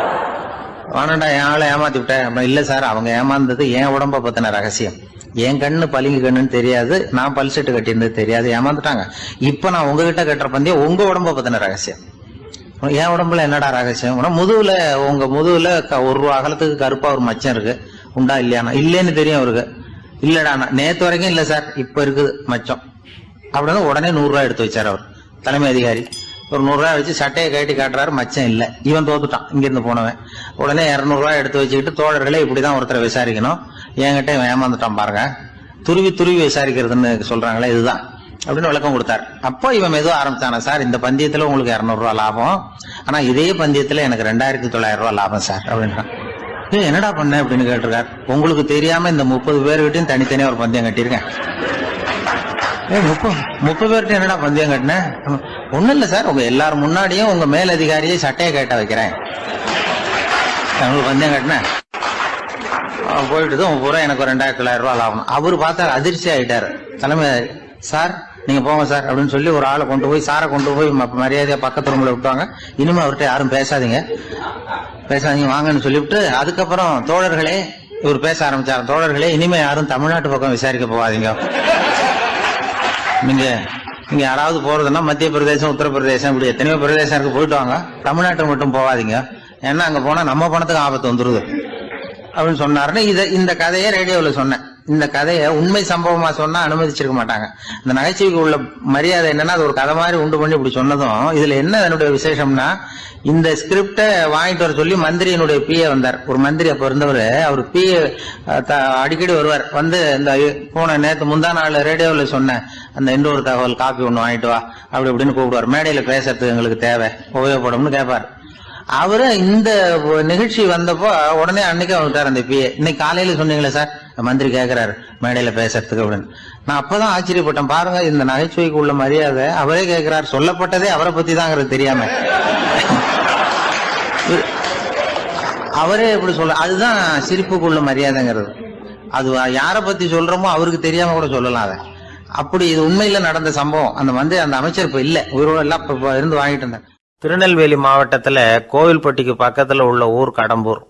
வேணாண்டா என் ஆளை ஏமாத்தி விட்டேன் அப்படின்னா. இல்ல சார், அவங்க ஏமாந்தது என் உடம்ப பத்தின ரகசியம், என் கண்ணு பளிங்கு கண்ணுன்னு தெரியாது, நான் பல்செட்டு கட்டியிருந்தது தெரியாது, ஏமாந்துட்டாங்க. இப்ப நான் உங்ககிட்ட கட்டுற பந்தயம் உங்க உடம்ப பத்தின ரகசியம். என் உடம்புல என்னடா ரகசியம், முதுகுல, உங்க முதுகுல 1 ரூபா அகலத்துக்கு கருப்பா ஒரு மச்சம் இருக்கு, உண்டா இல்லையானா, இல்லேன்னு தெரியும் அவருக்கு. இல்லடா நேத்து வரைக்கும் இல்ல சார், இப்ப இருக்குது மச்சம் அப்படின்னு. உடனே 100 ரூபாய் எடுத்து வச்சார் அவர் தலைமை அதிகாரி. ஒரு 100 ரூபாய் வச்சு சட்டையை கட்டி காட்டுறாரு, மச்சம் இல்ல, இவன் தோத்துட்டான் இங்கிருந்து போனவன். உடனே 200 ரூபாய் எடுத்து வச்சுக்கிட்டு, தோழர்களே இப்படிதான் ஒருத்தரை விசாரிக்கணும், என்கிட்ட இவன் ஏமாந்துட்டான் பாருங்க, துருவி துருவி விசாரிக்கிறதுன்னு சொல்றாங்களே இதுதான் அப்படின்னு விளக்கம் கொடுத்தாரு. அப்போ இவன் மெதுவா ஆரம்பிச்சானா, சார் இந்த பந்தயத்துல உங்களுக்கு 200 ரூபாய் லாபம், ஆனா இதே பந்தயத்துல எனக்கு 2900 ரூபாய் லாபம் சார் அப்படின்றான். என்னடா பண்ண அப்படின்னு கேட்டிருக்காரு. உங்களுக்கு தெரியாம இந்த 30 பேர்கிட்டையும் தனித்தனியா ஒரு பந்தயம் கட்டியிருக்கேன். 30 பேர்கிட்ட என்னடா பந்தயம் கட்டினேன், ஒண்ணும் இல்ல சார், உங்க எல்லாரும் முன்னாடியும் உங்க மேல் அதிகாரியை சட்டையை கேட்ட வைக்கிறேன், உங்களுக்கு பந்தயம் கட்டினேன், போயிட்டு பூரா எனக்கு 2900 ரூபாய் லாபம். அவரு பார்த்தாரு, அதிர்ச்சி ஆயிட்டாரு. தலைமை, சார் நீங்க போங்க சார் அப்படின்னு சொல்லி ஒரு ஆளை கொண்டு போய், சாரை கொண்டு போய் மரியாதையா பக்கத்து ரூம்ல விட்டுவாங்க, இனிமே அவர்கிட்ட யாரும் பேசாதீங்க வாங்கன்னு சொல்லிவிட்டு, அதுக்கப்புறம் தோழர்களே, இவர் பேச ஆரம்பிச்சார், தோழர்களே இனிமே யாரும் தமிழ்நாட்டு பக்கம் விசாரிக்க போகாதீங்க, நீங்க யாராவது போறதுன்னா மத்திய பிரதேசம், உத்தரப்பிரதேசம், இப்படி எத்தனையோ பிரதேசம் போயிட்டு வாங்க, தமிழ்நாட்டுக்கு மட்டும் போகாதீங்க, ஏன்னா அங்க போனா நம்ம பணத்துக்கு ஆபத்து வந்துருது அப்படின்னு சொன்னாருன்னு. இந்த கதையை ரேடியோவில் சொன்னேன். இந்த கதையை உண்மை சம்பவமா சொன்னா அனுமதிச்சிருக்க மாட்டாங்க. இந்த நகைச்சுவைக்கு உள்ள மரியாதை என்னன்னா, அது ஒரு கதை மாதிரி உண்டு பண்ணி இப்படி சொன்னதும், இதுல என்ன என்னுடைய விசேஷம்னா, இந்த ஸ்கிரிப்ட வாங்கிட்டு வர சொல்லி மந்திரியினுடைய பிஏ வந்தார். ஒரு மந்திரி அப்ப இருந்தவர், அவர் பிஏ அடிக்கடி வருவார். வந்து இந்த போன நேற்று முந்தா நாள் ரேடியோவில் சொன்ன அந்த இன்னொரு தகவல் காப்பி ஒண்ணு வாங்கிட்டு வா அப்படி இப்படின்னு கூப்பிடுவார். மேடையில பேசுறதுக்கு எங்களுக்கு தேவை, உபயோகப்படும்னு கேட்பார். அவரு இந்த நிகழ்ச்சி வந்தப்போ உடனே அன்னைக்கு வந்துட்டார் அந்த பிஏ. இன்னைக்கு காலையில சொன்னீங்களே சார், மந்திரி கேட்கிறாரு மேடையில பேசுறதுக்கு அப்படின்னு. நான் அப்பதான் ஆச்சரியப்பட்டேன், பாருங்க இந்த நகைச்சுவைக்கு உள்ள மரியாதை. அவரே கேட்கிறார், சொல்லப்பட்டதே அவரை பத்தி தாங்கிறது தெரியாம அவரே எப்படி சொல்ல, அதுதான் சிரிப்புக்குள்ள மரியாதைங்கிறது. அது யாரை பத்தி சொல்றோமோ அவருக்கு தெரியாம கூட சொல்லலாம் அதை. அப்படி இது உண்மையில நடந்த சம்பவம். அந்த அமைச்சர் இப்ப இல்ல, உயிரோட எல்லாம் இருந்து வாங்கிட்டு இருந்தார். திருநெல்வேலி மாவட்டத்துல கோவில்பட்டிக்கு பக்கத்துல உள்ள ஊர் கடம்பூர்.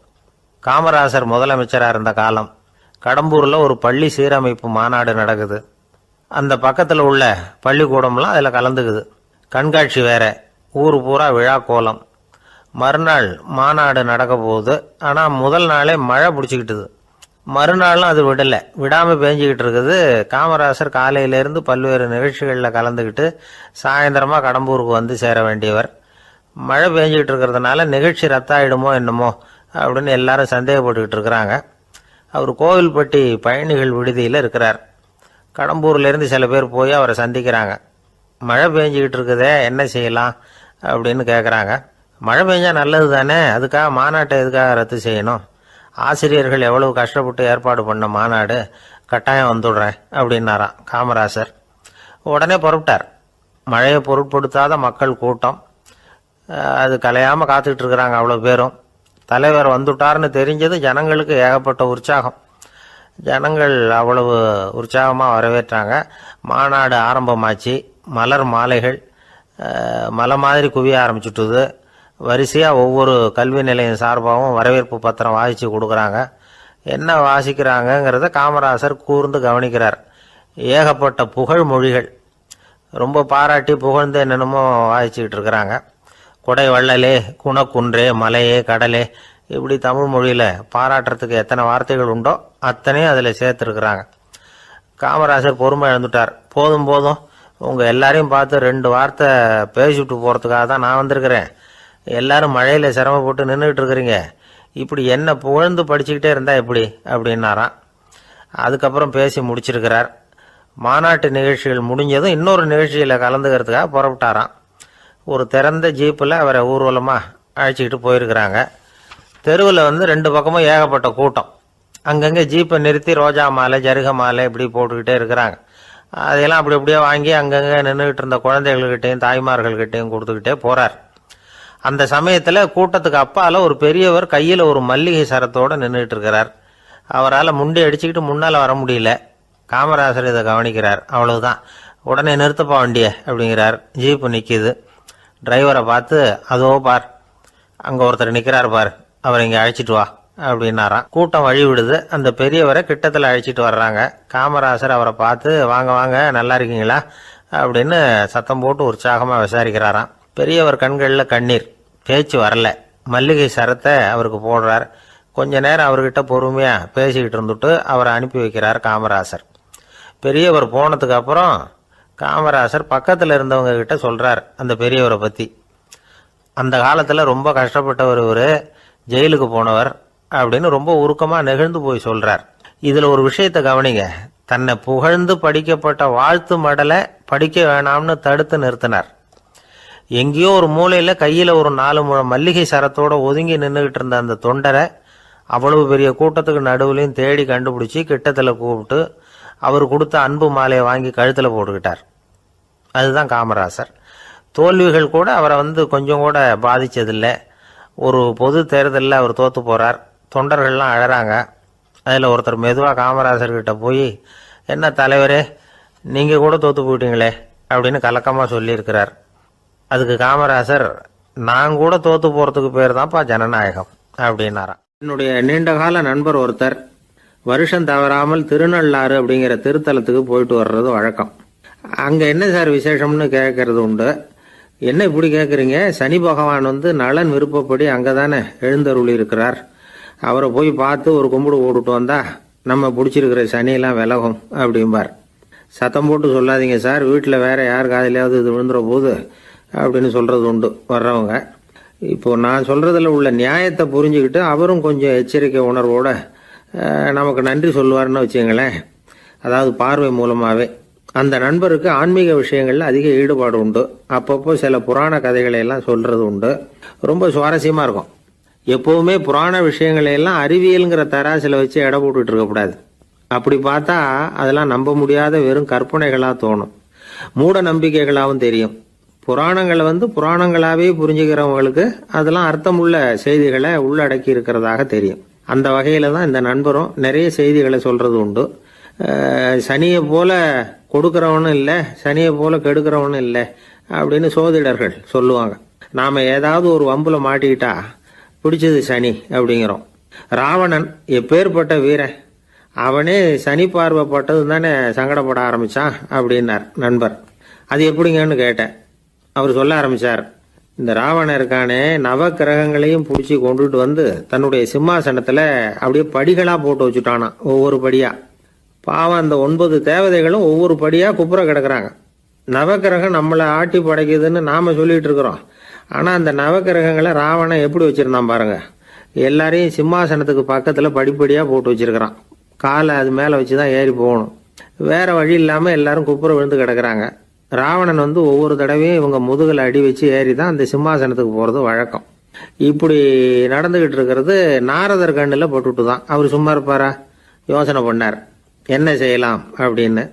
காமராசர் முதலமைச்சரா இருந்த காலம். கடம்பூர்ல ஒரு பள்ளி சீரமைப்பு மாநாடு நடக்குது. அந்த பக்கத்துல உள்ள பள்ளிக்கூடம்லாம் அதுல கலந்துக்குது. கண்காட்சி வேற. ஊர் பூரா விழா கோலம். மறுநாள் மாநாடு நடக்க போகுது. ஆனால் முதல் நாளே மழை பிடிச்சிக்கிட்டுது. மறுநாளும் அது விடாமல் பேஞ்சிக்கிட்டு இருக்குது. காமராசர் காலையிலேருந்து பல்வேறு நிகழ்ச்சிகளில் கலந்துக்கிட்டு சாயந்தரமாக கடம்பூருக்கு வந்து சேர வேண்டியவர். மழை பேஞ்சிக்கிட்டு இருக்கிறதுனால நிகழ்ச்சி ரத்தாயிடுமோ என்னமோ அப்படின்னு எல்லாரும் சந்தேகப்பட்டுக்கிட்டு இருக்கிறாங்க. அவர் கோவில்பட்டி பயணிகள் விடுதியில் இருக்கிறார். கடம்பூர்லேருந்து சில பேர் போய் அவரை சந்திக்கிறாங்க. மழை பெஞ்சிக்கிட்டு இருக்குதே, என்ன செய்யலாம் அப்படின்னு கேட்குறாங்க. மழை பெஞ்சா நல்லது தானே, அதுக்காக மாநாட்டை எதுக்காக ரத்து செய்யணும்? ஆசிரியர்கள் எவ்வளவு கஷ்டப்பட்டு ஏற்பாடு பண்ண மாநாடு, கட்டாயம் வந்துடுறேன் அப்படின்னாராம் காமராசர். உடனே புறப்பட்டார். மழையை பொருட்படுத்தாத மக்கள் கூட்டம். அது கலையாமல் காத்துக்கிட்டு இருக்கிறாங்க அவ்வளோ பேரும். தலைவர் வந்துட்டார்னு தெரிஞ்சது ஜனங்களுக்கு ஏகப்பட்ட உற்சாகம். ஜனங்கள் அவ்வளவு உற்சாகமாக வரவேற்றாங்க. மாநாடு ஆரம்பமாச்சு. மலர் மாலைகள் மலை மாதிரி குவிய ஆரம்பிச்சுட்டுது. வரிசையாக ஒவ்வொரு கல்வி நிலையம் சார்பாகவும் வரவேற்பு பத்திரம் வாசித்து கொடுக்குறாங்க. என்ன வாசிக்கிறாங்கங்கிறத காமராசர் கூர்ந்து கவனிக்கிறார். ஏகப்பட்ட புகழ் மொழிகள், ரொம்ப பாராட்டி புகழ்ந்து என்னென்னமோ வாசிச்சுக்கிட்டு இருக்கிறாங்க. கொடை வள்ளலே, குணக்குன்றே, மலையே, கடலே, இப்படி தமிழ் மொழியில் பாராட்டுறதுக்கு எத்தனை வார்த்தைகள் உண்டோ அத்தனையும் அதில் சேர்த்துருக்குறாங்க. காமராசர் பொறுமை இழந்துட்டார். போதும் போதும், உங்கள் எல்லாரையும் பார்த்து 2 வார்த்தை பேசிவிட்டு போகிறதுக்காக தான் நான் வந்திருக்கிறேன். எல்லாரும் மழையில் சிரமப்பட்டு நின்றுட்டு இருக்கிறீங்க. இப்படி என்ன புகழ்ந்து படிச்சுக்கிட்டே இருந்தால் எப்படி அப்படின்னாராம். அதுக்கப்புறம் பேசி முடிச்சிருக்கிறார். மாநாட்டு நிகழ்ச்சிகள் முடிஞ்சதும் இன்னொரு நிகழ்ச்சியில் கலந்துக்கிறதுக்காக புறப்பட்டாராம். ஒரு திறந்த ஜீப்பில் அவரை ஊர்வலமாக அழைச்சிக்கிட்டு போயிருக்கிறாங்க. தெருவில் 2 பக்கமும் ஏகப்பட்ட கூட்டம். அங்கங்கே ஜீப்பை நிறுத்தி ரோஜா மாலை, ஜருக மாலை இப்படி போட்டுக்கிட்டே இருக்கிறாங்க. அதையெல்லாம் அப்படி அப்படியே வாங்கி அங்கங்கே நின்றுக்கிட்டு இருந்த குழந்தைகள்கிட்டையும் தாய்மார்கள்கிட்டையும் கொடுத்துக்கிட்டே போகிறார். அந்த சமயத்தில் கூட்டத்துக்கு அப்பால் ஒரு பெரியவர் கையில் ஒரு மல்லிகை சரத்தோடு நின்றுட்டு இருக்கிறார். அவரால் முண்டி அடிச்சுக்கிட்டு முன்னால் வர முடியல. காமராசர் இதை கவனிக்கிறார். அவ்வளவுதான், உடனே நிறுத்தப்பா வண்டியை அப்படிங்கிறார். ஜீப்பு நிற்கிது. டிரைவரை பார்த்து, அதோ பார், அங்கே ஒருத்தர் நிற்கிறார் பார், அவரை இங்கே அழைச்சிட்டு வா அப்படின்னாராம். கூட்டம் வழி விடுது. அந்த பெரியவரை கிட்டத்தில் அழைச்சிட்டு வர்றாங்க. காமராசர் அவரை பார்த்து, வாங்க வாங்க, நல்லா இருக்கீங்களா அப்படின்னு சத்தம் போட்டு உற்சாகமாக விசாரிக்கிறாராம். பெரியவர் கண்களில் கண்ணீர், பேச்சு வரல. மல்லிகை சரத்தை அவருக்கு போடுறார். கொஞ்ச நேரம் அவர்கிட்ட பொறுமையாக பேசிக்கிட்டு இருந்துட்டு அவரை அனுப்பி வைக்கிறார் காமராசர். பெரியவர் போனதுக்கு அப்புறம் காமராசர் பக்கத்தில் இருந்தவங்க கிட்ட சொல்கிறார் அந்த பெரியவரை பற்றி. அந்த காலத்தில் ரொம்ப கஷ்டப்பட்டவர் இவர், ஜெயிலுக்கு போனவர் அப்படின்னு ரொம்ப உருக்கமாக நெகிழ்ந்து போய் சொல்கிறார். இதில் ஒரு விஷயத்தை கவனிங்க. தன்னை புகழ்ந்து படிக்கப்பட்ட வாழ்த்து மடலை படிக்க வேணாம்னு தடுத்து நிறுத்தினார். எங்கேயோ ஒரு மூலையில் கையில் ஒரு 4 முழம் மல்லிகை சரத்தோடு ஒதுங்கி நின்றுக்கிட்டு இருந்த அந்த தொண்டரை அவ்வளவு பெரிய கூட்டத்துக்கு நடுவுலையும் தேடி கண்டுபிடிச்சி கிட்டத்தில் கூப்பிட்டு அவர் கொடுத்த அன்பு மாலையை வாங்கி கழுத்தில் போட்டுக்கிட்டார். அதுதான் காமராசர். தோல்விகள் கூட அவரை கொஞ்சம் கூட பாதித்ததில்லை. ஒரு பொது தேர்தலில் அவர் தோற்று போகிறார். தொண்டர்கள்லாம் அழறாங்க. அதில் ஒருத்தர் மெதுவாக காமராசர்கிட்ட போய், என்ன தலைவரே, நீங்கள் கூட தோற்று போயிட்டீங்களே அப்படின்னு கலக்கமாக சொல்லியிருக்கிறார். அதுக்கு காமராசர், நான் கூட தோற்று போகிறதுக்கு பேர் தான்ப்பா ஜனநாயகம் அப்படின்னாராம். என்னுடைய நீண்டகால நண்பர் ஒருத்தர் வருஷம் தவறாமல் திருநள்ளாறு அப்படிங்கிற திருத்தலத்துக்கு போயிட்டு வர்றது வழக்கம். அங்கே என்ன சார் விசேஷம்னு கேட்கறது உண்டு. என்ன இப்படி கேட்குறீங்க? சனி பகவான் நலன் விருப்பப்படி அங்கே தானே எழுந்தருளி இருக்கிறார். அவரை போய் பார்த்து ஒரு கும்பிடு போட்டுட்டு வந்தா நம்ம பிடிச்சிருக்கிற சனியெல்லாம் விலகும் அப்படிம்பார். சத்தம் போட்டு சொல்லாதீங்க சார், வீட்டில் வேற யார் காதிலாவது இது விழுந்துற போது அப்படின்னு சொல்கிறது உண்டு வர்றவங்க. இப்போ நான் சொல்கிறதுல உள்ள நியாயத்தை புரிஞ்சுக்கிட்டு அவரும் கொஞ்சம் எச்சரிக்கை உணர்வோடு நமக்கு நன்றி சொல்லுவார்னு வச்சுங்களேன். அதாவது பார்வை மூலமாகவே. அந்த நண்பருக்கு ஆன்மீக விஷயங்களில் அதிக ஈடுபாடு உண்டு. அப்பப்போ சில புராண கதைகளை எல்லாம் சொல்கிறது உண்டு. ரொம்ப சுவாரஸ்யமாக இருக்கும். எப்போவுமே புராண விஷயங்களை எல்லாம் அறிவியலுங்கிற தராசில் வச்சு எடை போட்டுட்டு இருக்கக்கூடாது. அப்படி பார்த்தா அதெல்லாம் நம்ப முடியாத வெறும் கற்பனைகளாக தோணும், மூட நம்பிக்கைகளாகவும் தெரியும். புராணங்களை புராணங்களாகவே புரிஞ்சுக்கிறவங்களுக்கு அதெல்லாம் அர்த்தமுள்ள செய்திகளை உள்ளடக்கி இருக்கிறதாக தெரியும். அந்த வகையில் தான் இந்த நண்பரும் நிறைய செய்திகளை சொல்கிறது உண்டு. சனியை போல கொடுக்குறவனும் இல்லை, சனியை போல கெடுக்கிறவனும் இல்லை அப்படின்னு சோதிடர்கள் சொல்லுவாங்க. நாம் ஏதாவது ஒரு வம்புல மாட்டிக்கிட்டா பிடிச்சது சனி அப்படிங்கிறோம். ராவணன் எப்பேற்பட்ட வீரன், அவனே சனி பார்வைப்பட்டது தானே சங்கடப்பட ஆரம்பித்தான் அப்படின்னார் நண்பர். அது எப்படிங்கன்னு கேட்டேன். அவர் சொல்ல ஆரம்பித்தார், இந்த ராவணன் இருக்கானே நவ கிரகங்களையும் பிடிச்சி கொண்டுட்டு வந்து தன்னுடைய சிம்மாசனத்தில் அப்படியே படிகளாக போட்டு வச்சுட்டானான், ஒவ்வொரு படியாக. பாவம் அந்த 9 தேவதைகளும் ஒவ்வொரு படியாக குப்புற கிடக்குறாங்க. நவக்கிரகம் நம்மளை ஆட்டி படைக்குதுன்னு நாம் சொல்லிட்டு இருக்கிறோம். ஆனால் அந்த நவக்கிரகங்களை ராவணன் எப்படி வச்சுருந்தான் பாருங்க. எல்லாரையும் சிம்மாசனத்துக்கு பக்கத்தில் படிப்படியாக போட்டு வச்சிருக்கிறான். காலை அது மேலே வச்சு தான் ஏறி போகணும். வேற வழி இல்லாமல் எல்லாரும் குப்புற விழுந்து கிடக்குறாங்க. ராவணன் வந்து ஒவ்வொரு தடவையும் இவங்க முதுகில் அடி வச்சு ஏறி தான் அந்த சிம்மாசனத்துக்கு போகிறது வழக்கம். இப்படி நடந்துக்கிட்டு இருக்கிறது நாரதர் கண்ணில் போட்டுட்டு தான். அவர் சும்மா இருப்பாரா? யோசனை பண்ணார் என்ன செய்யலாம் அப்படின்னு.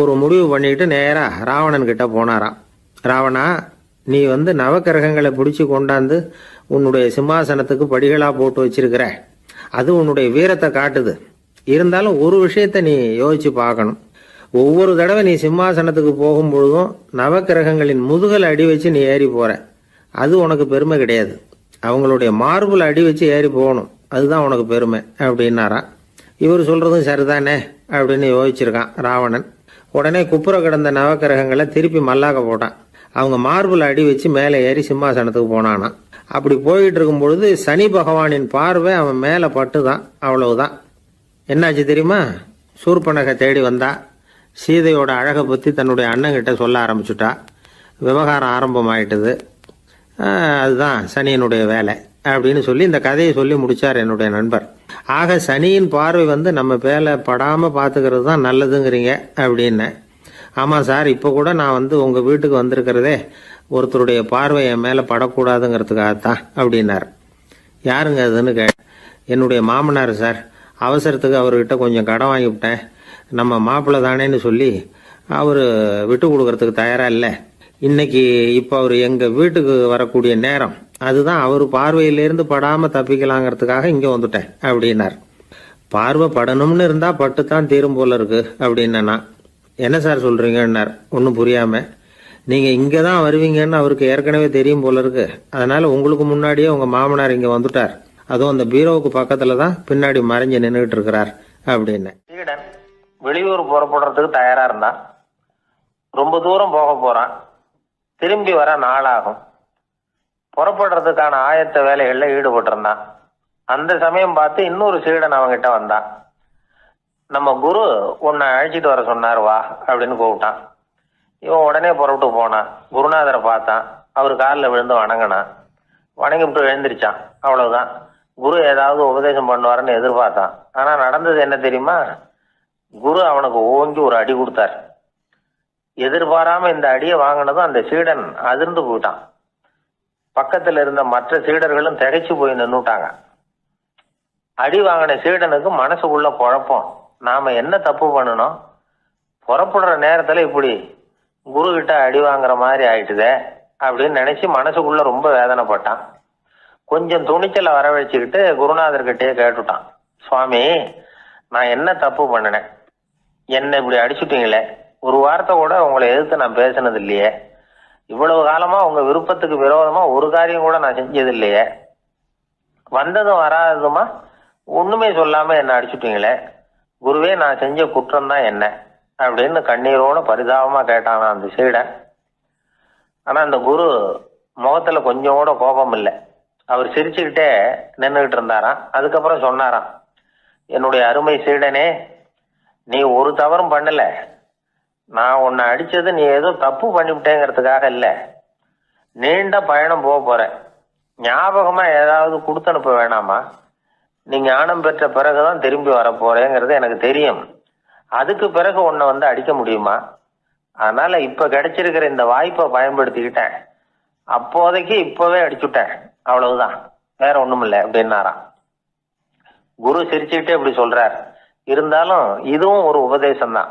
ஒரு முடிவு பண்ணிட்டு நேராக ராவணன் கிட்ட போனாராம். ராவணா, நீ வந்து நவக்கிரகங்களை பிடிச்சி கொண்டாந்து உன்னுடைய சிம்மாசனத்துக்கு படிகளாக போட்டு வச்சிருக்கிற, அது உன்னுடைய வீரத்தை காட்டுது. இருந்தாலும் ஒரு விஷயத்த நீ யோசிச்சு பார்க்கணும். ஒவ்வொரு தடவை நீ சிம்மாசனத்துக்கு போகும்பொழுதும் நவக்கிரகங்களின் முதுகல் அடி வச்சு நீ ஏறி போற, அது உனக்கு பெருமை கிடையாது. அவங்களுடைய மார்புல அடி வச்சு ஏறி போகணும், அதுதான் உனக்கு பெருமை அப்படின்னாராம். இவர் சொல்றதும் சரிதானே அப்படின்னு யோசிச்சிருக்கான் ராவணன். உடனே குப்புற கிடந்த நவக்கிரகங்களை திருப்பி மல்லாக்க போட்டான். அவங்க மார்புல அடி வச்சு மேலே ஏறி சிம்மாசனத்துக்கு போனானா. அப்படி போயிட்டு இருக்கும் பொழுது சனி பகவானின் பார்வை அவன் மேலே பட்டுதான். அவ்வளவுதான். என்னாச்சு தெரியுமா? சூர்பனகை தேடி வந்தா. சீதையோட அழகை பற்றி தன்னுடைய அண்ணங்கிட்ட சொல்ல ஆரம்பிச்சுட்டா. விவகாரம் ஆரம்பமாயிட்டது. அதுதான் சனியினுடைய வேலை அப்படின்னு சொல்லி இந்த கதையை சொல்லி முடிச்சார் என்னுடைய நண்பர். ஆக சனியின் பார்வை வந்து நம்ம பேல படாமல் பார்த்துக்கிறது தான் நல்லதுங்கிறீங்க அப்படின்னு. ஆமாம் சார், இப்போ கூட நான் வந்து உங்கள் வீட்டுக்கு வந்திருக்கிறதே ஒருத்தருடைய பார்வை என் மேலே படக்கூடாதுங்கிறதுக்காகத்தான் அப்படின்னார். யாருங்க அதுன்னு என்னுடைய மாமனார் சார். அவசரத்துக்கு அவர்கிட்ட கொஞ்சம் கடன் வாங்கிவிட்டேன். நம்ம மாப்பிள்ளை தானேன்னு சொல்லி அவர் விட்டு கொடுக்கறதுக்கு தயாராக இல்லை. இன்னைக்கு இப்போ அவர் எங்கள் வீட்டுக்கு வரக்கூடிய நேரம், அதுதான் அவர் பார்வையிலேருந்து படாமல் தப்பிக்கலாங்கிறதுக்காக இங்கே வந்துட்டேன் அப்படின்னார். பார்வை படணும்னு இருந்தால் பட்டுத்தான் தீரும் போல இருக்கு அப்படின்னா. என்ன சார் சொல்கிறீங்கன்னார் ஒன்றும் புரியாமல். நீங்கள் இங்கே தான் வருவீங்கன்னு அவருக்கு ஏற்கனவே தெரியும் போல இருக்கு. அதனால் உங்களுக்கு முன்னாடியே உங்கள் மாமனார் இங்கே வந்துட்டார். அதுவும் அந்த பீரோவுக்கு பக்கத்தில் தான் பின்னாடி மறைஞ்சு நின்றுட்டு இருக்கிறார் அப்படின்னு. சீடன் வெளியூர் புறப்படுறதுக்கு தயாரா இருந்தான். ரொம்ப தூரம் போக போறான். திரும்பி வர நாளாகும். புறப்படுறதுக்கான ஆயத்த வேலைகள்ல ஈடுபட்டிருந்தான். அந்த சமயம் பார்த்து இன்னொரு சீடன் அவங்கிட்ட வந்தான். நம்ம குரு உன்னை அழைச்சிட்டு வர சொன்னார், வா அப்படின்னு கூப்பிட்டான். இவன் உடனே புறப்பட்டு போனான். குருநாதரை பார்த்தான். அவர் காலில் விழுந்து வணங்கினான். வணங்கிவிட்டு எழுந்திரிச்சான். அவ்வளவுதான். குரு ஏதாவது உபதேசம் பண்ணுவாருன்னு எதிர்பார்த்தான். ஆனா நடந்தது என்ன தெரியுமா? குரு அவனுக்கு ஓங்கி ஒரு அடி கொடுத்தார். எதிர்பாராம இந்த அடியை வாங்கினதும் அந்த சீடன் அதிர்ந்து போயிட்டான். பக்கத்துல இருந்த மற்ற சீடர்களும் திகைச்சு போய் நின்னுட்டாங்க. அடி வாங்கின சீடனுக்கு மனசுக்குள்ள குழப்பம். நாம என்ன தப்பு பண்ணணும்? புறப்படுற நேரத்துல இப்படி குரு கிட்ட அடி வாங்குற மாதிரி ஆயிட்டுதே அப்படின்னு நினைச்சு மனசுக்குள்ள ரொம்ப வேதனைப்பட்டான். கொஞ்சம் துணிச்சலை வரவழைச்சுக்கிட்டு குருநாதர்கிட்டயே கேட்டுட்டான். சுவாமி, நான் என்ன தப்பு பண்ணினேன்? என்னை இப்படி அடிச்சுட்டீங்களே, ஒரு வார்த்தை கூட உங்களை எதிர்த்து நான் பேசினது இல்லையே. இவ்வளவு காலமா உங்க விருப்பத்துக்கு விரோதமா ஒரு காரியம் கூட நான் செஞ்சது இல்லையே. வந்ததும் வராததுமா ஒண்ணுமே சொல்லாம என்ன அடிச்சுட்டீங்களே. குருவே, நான் செஞ்ச குற்றம் தான் என்ன அப்படின்னு கண்ணீரோட பரிதாபமா கேட்டானா அந்த சீடன். ஆனா அந்த குரு முகத்துல கொஞ்சம் கூட கோபம் இல்லை. அவர் சிரிச்சுக்கிட்டே நின்றுகிட்டு இருந்தாராம். அதுக்கப்புறம் சொன்னாராம், என்னுடைய அருமை சீடனே, நீ ஒரு தவறும் பண்ணல. நான் உன்னை அடிச்சது நீ ஏதோ தப்பு பண்ணிவிட்டேங்கிறதுக்காக இல்லை. நீண்ட பயணம் போக போறேன். ஞாபகமா ஏதாவது கொடுத்து அனுப்ப வேணாமா? நீ ஞானம் பெற்ற பிறகுதான் திரும்பி வர போறேங்கிறது எனக்கு தெரியும். அதுக்கு பிறகு உன்னை வந்து அடிக்க முடியுமா? அதனால இப்ப கிடைச்சிருக்கிற இந்த வாய்ப்பை பயன்படுத்திக்கிட்டேன். அப்போதைக்கு இப்பவே அடிச்சுட்டேன், அவ்வளவுதான், வேற ஒண்ணும் இல்லை அப்படின்னாராம். குரு சிரிச்சுக்கிட்டே இப்படி சொல்றார். இருந்தாலும் இதுவும் ஒரு உபதேசம் தான்.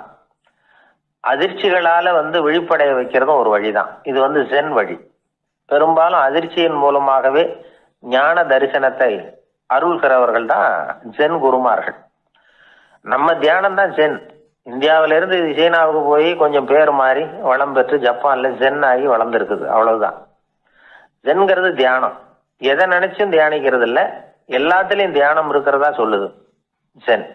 அதிர்ச்சிகளால வந்து விழிப்படைய வைக்கிறதும் ஒரு வழிதான். இது வந்து ஜென் வழி. பெரும்பாலும் அதிர்ச்சியின் மூலமாகவே ஞான தரிசனத்தை அருள்கிறவர்கள் தான் ஜென் குருமார்கள். நம்ம தியானம் தான் ஜென். இந்தியாவில இருந்து சீனாவுக்கு போய் கொஞ்சம் பேர் மாறி வளம் பெற்று ஜப்பான்ல ஜென் ஆகி வளர்ந்துருக்குது, அவ்வளவுதான். ஜென்கிறது தியானம். எதை நினைச்சும் தியானிக்கிறது இல்லை, எல்லாத்துலயும் தியானம் இருக்கிறதா சொல்லுது ஜென்.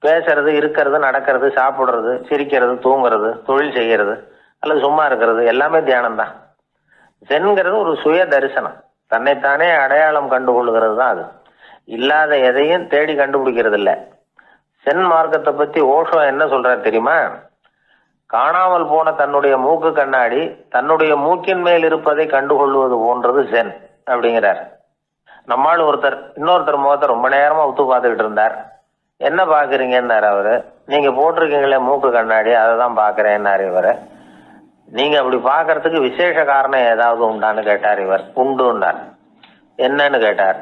பேசுறது, இருக்கிறது, நடக்கிறது, சாப்பிடுறது, சிரிக்கிறது, தூங்குறது, தொழில் செய்யறது அல்லது சும்மா இருக்கிறது எல்லாமே தியானம் தான். சென்கிறது ஒரு சுய தரிசனம், தன்னைத்தானே அடையாளம் கண்டுகொள்கிறது தான் அது. இல்லாத எதையும் தேடி கண்டுபிடிக்கிறது இல்ல. சென் மார்க்கத்தை பத்தி ஓஷோ என்ன சொல்றாரு தெரியுமா? காணாமல் போன தன்னுடைய மூக்கு கண்ணாடி தன்னுடைய மூக்கின் மேல் இருப்பதை கண்டுகொள்வது போன்றது சென் அப்படிங்கிறார். நம்மால் இன்னொருத்தர் முகத்தை ரொம்ப நேரமா உத்து பார்த்துக்கிட்டு இருந்தார். என்ன பாக்குறீங்கன்னாரு அவரு. நீங்க போட்டிருக்கீங்களே மூக்கு கண்ணாடி, அதை தான் பாக்குறேன்னாரு இவரு. நீங்க அப்படி பாக்குறதுக்கு விசேஷ காரணம் ஏதாவது உண்டான்னு கேட்டார் இவர். உண்டுன்னார். என்னன்னு கேட்டார்.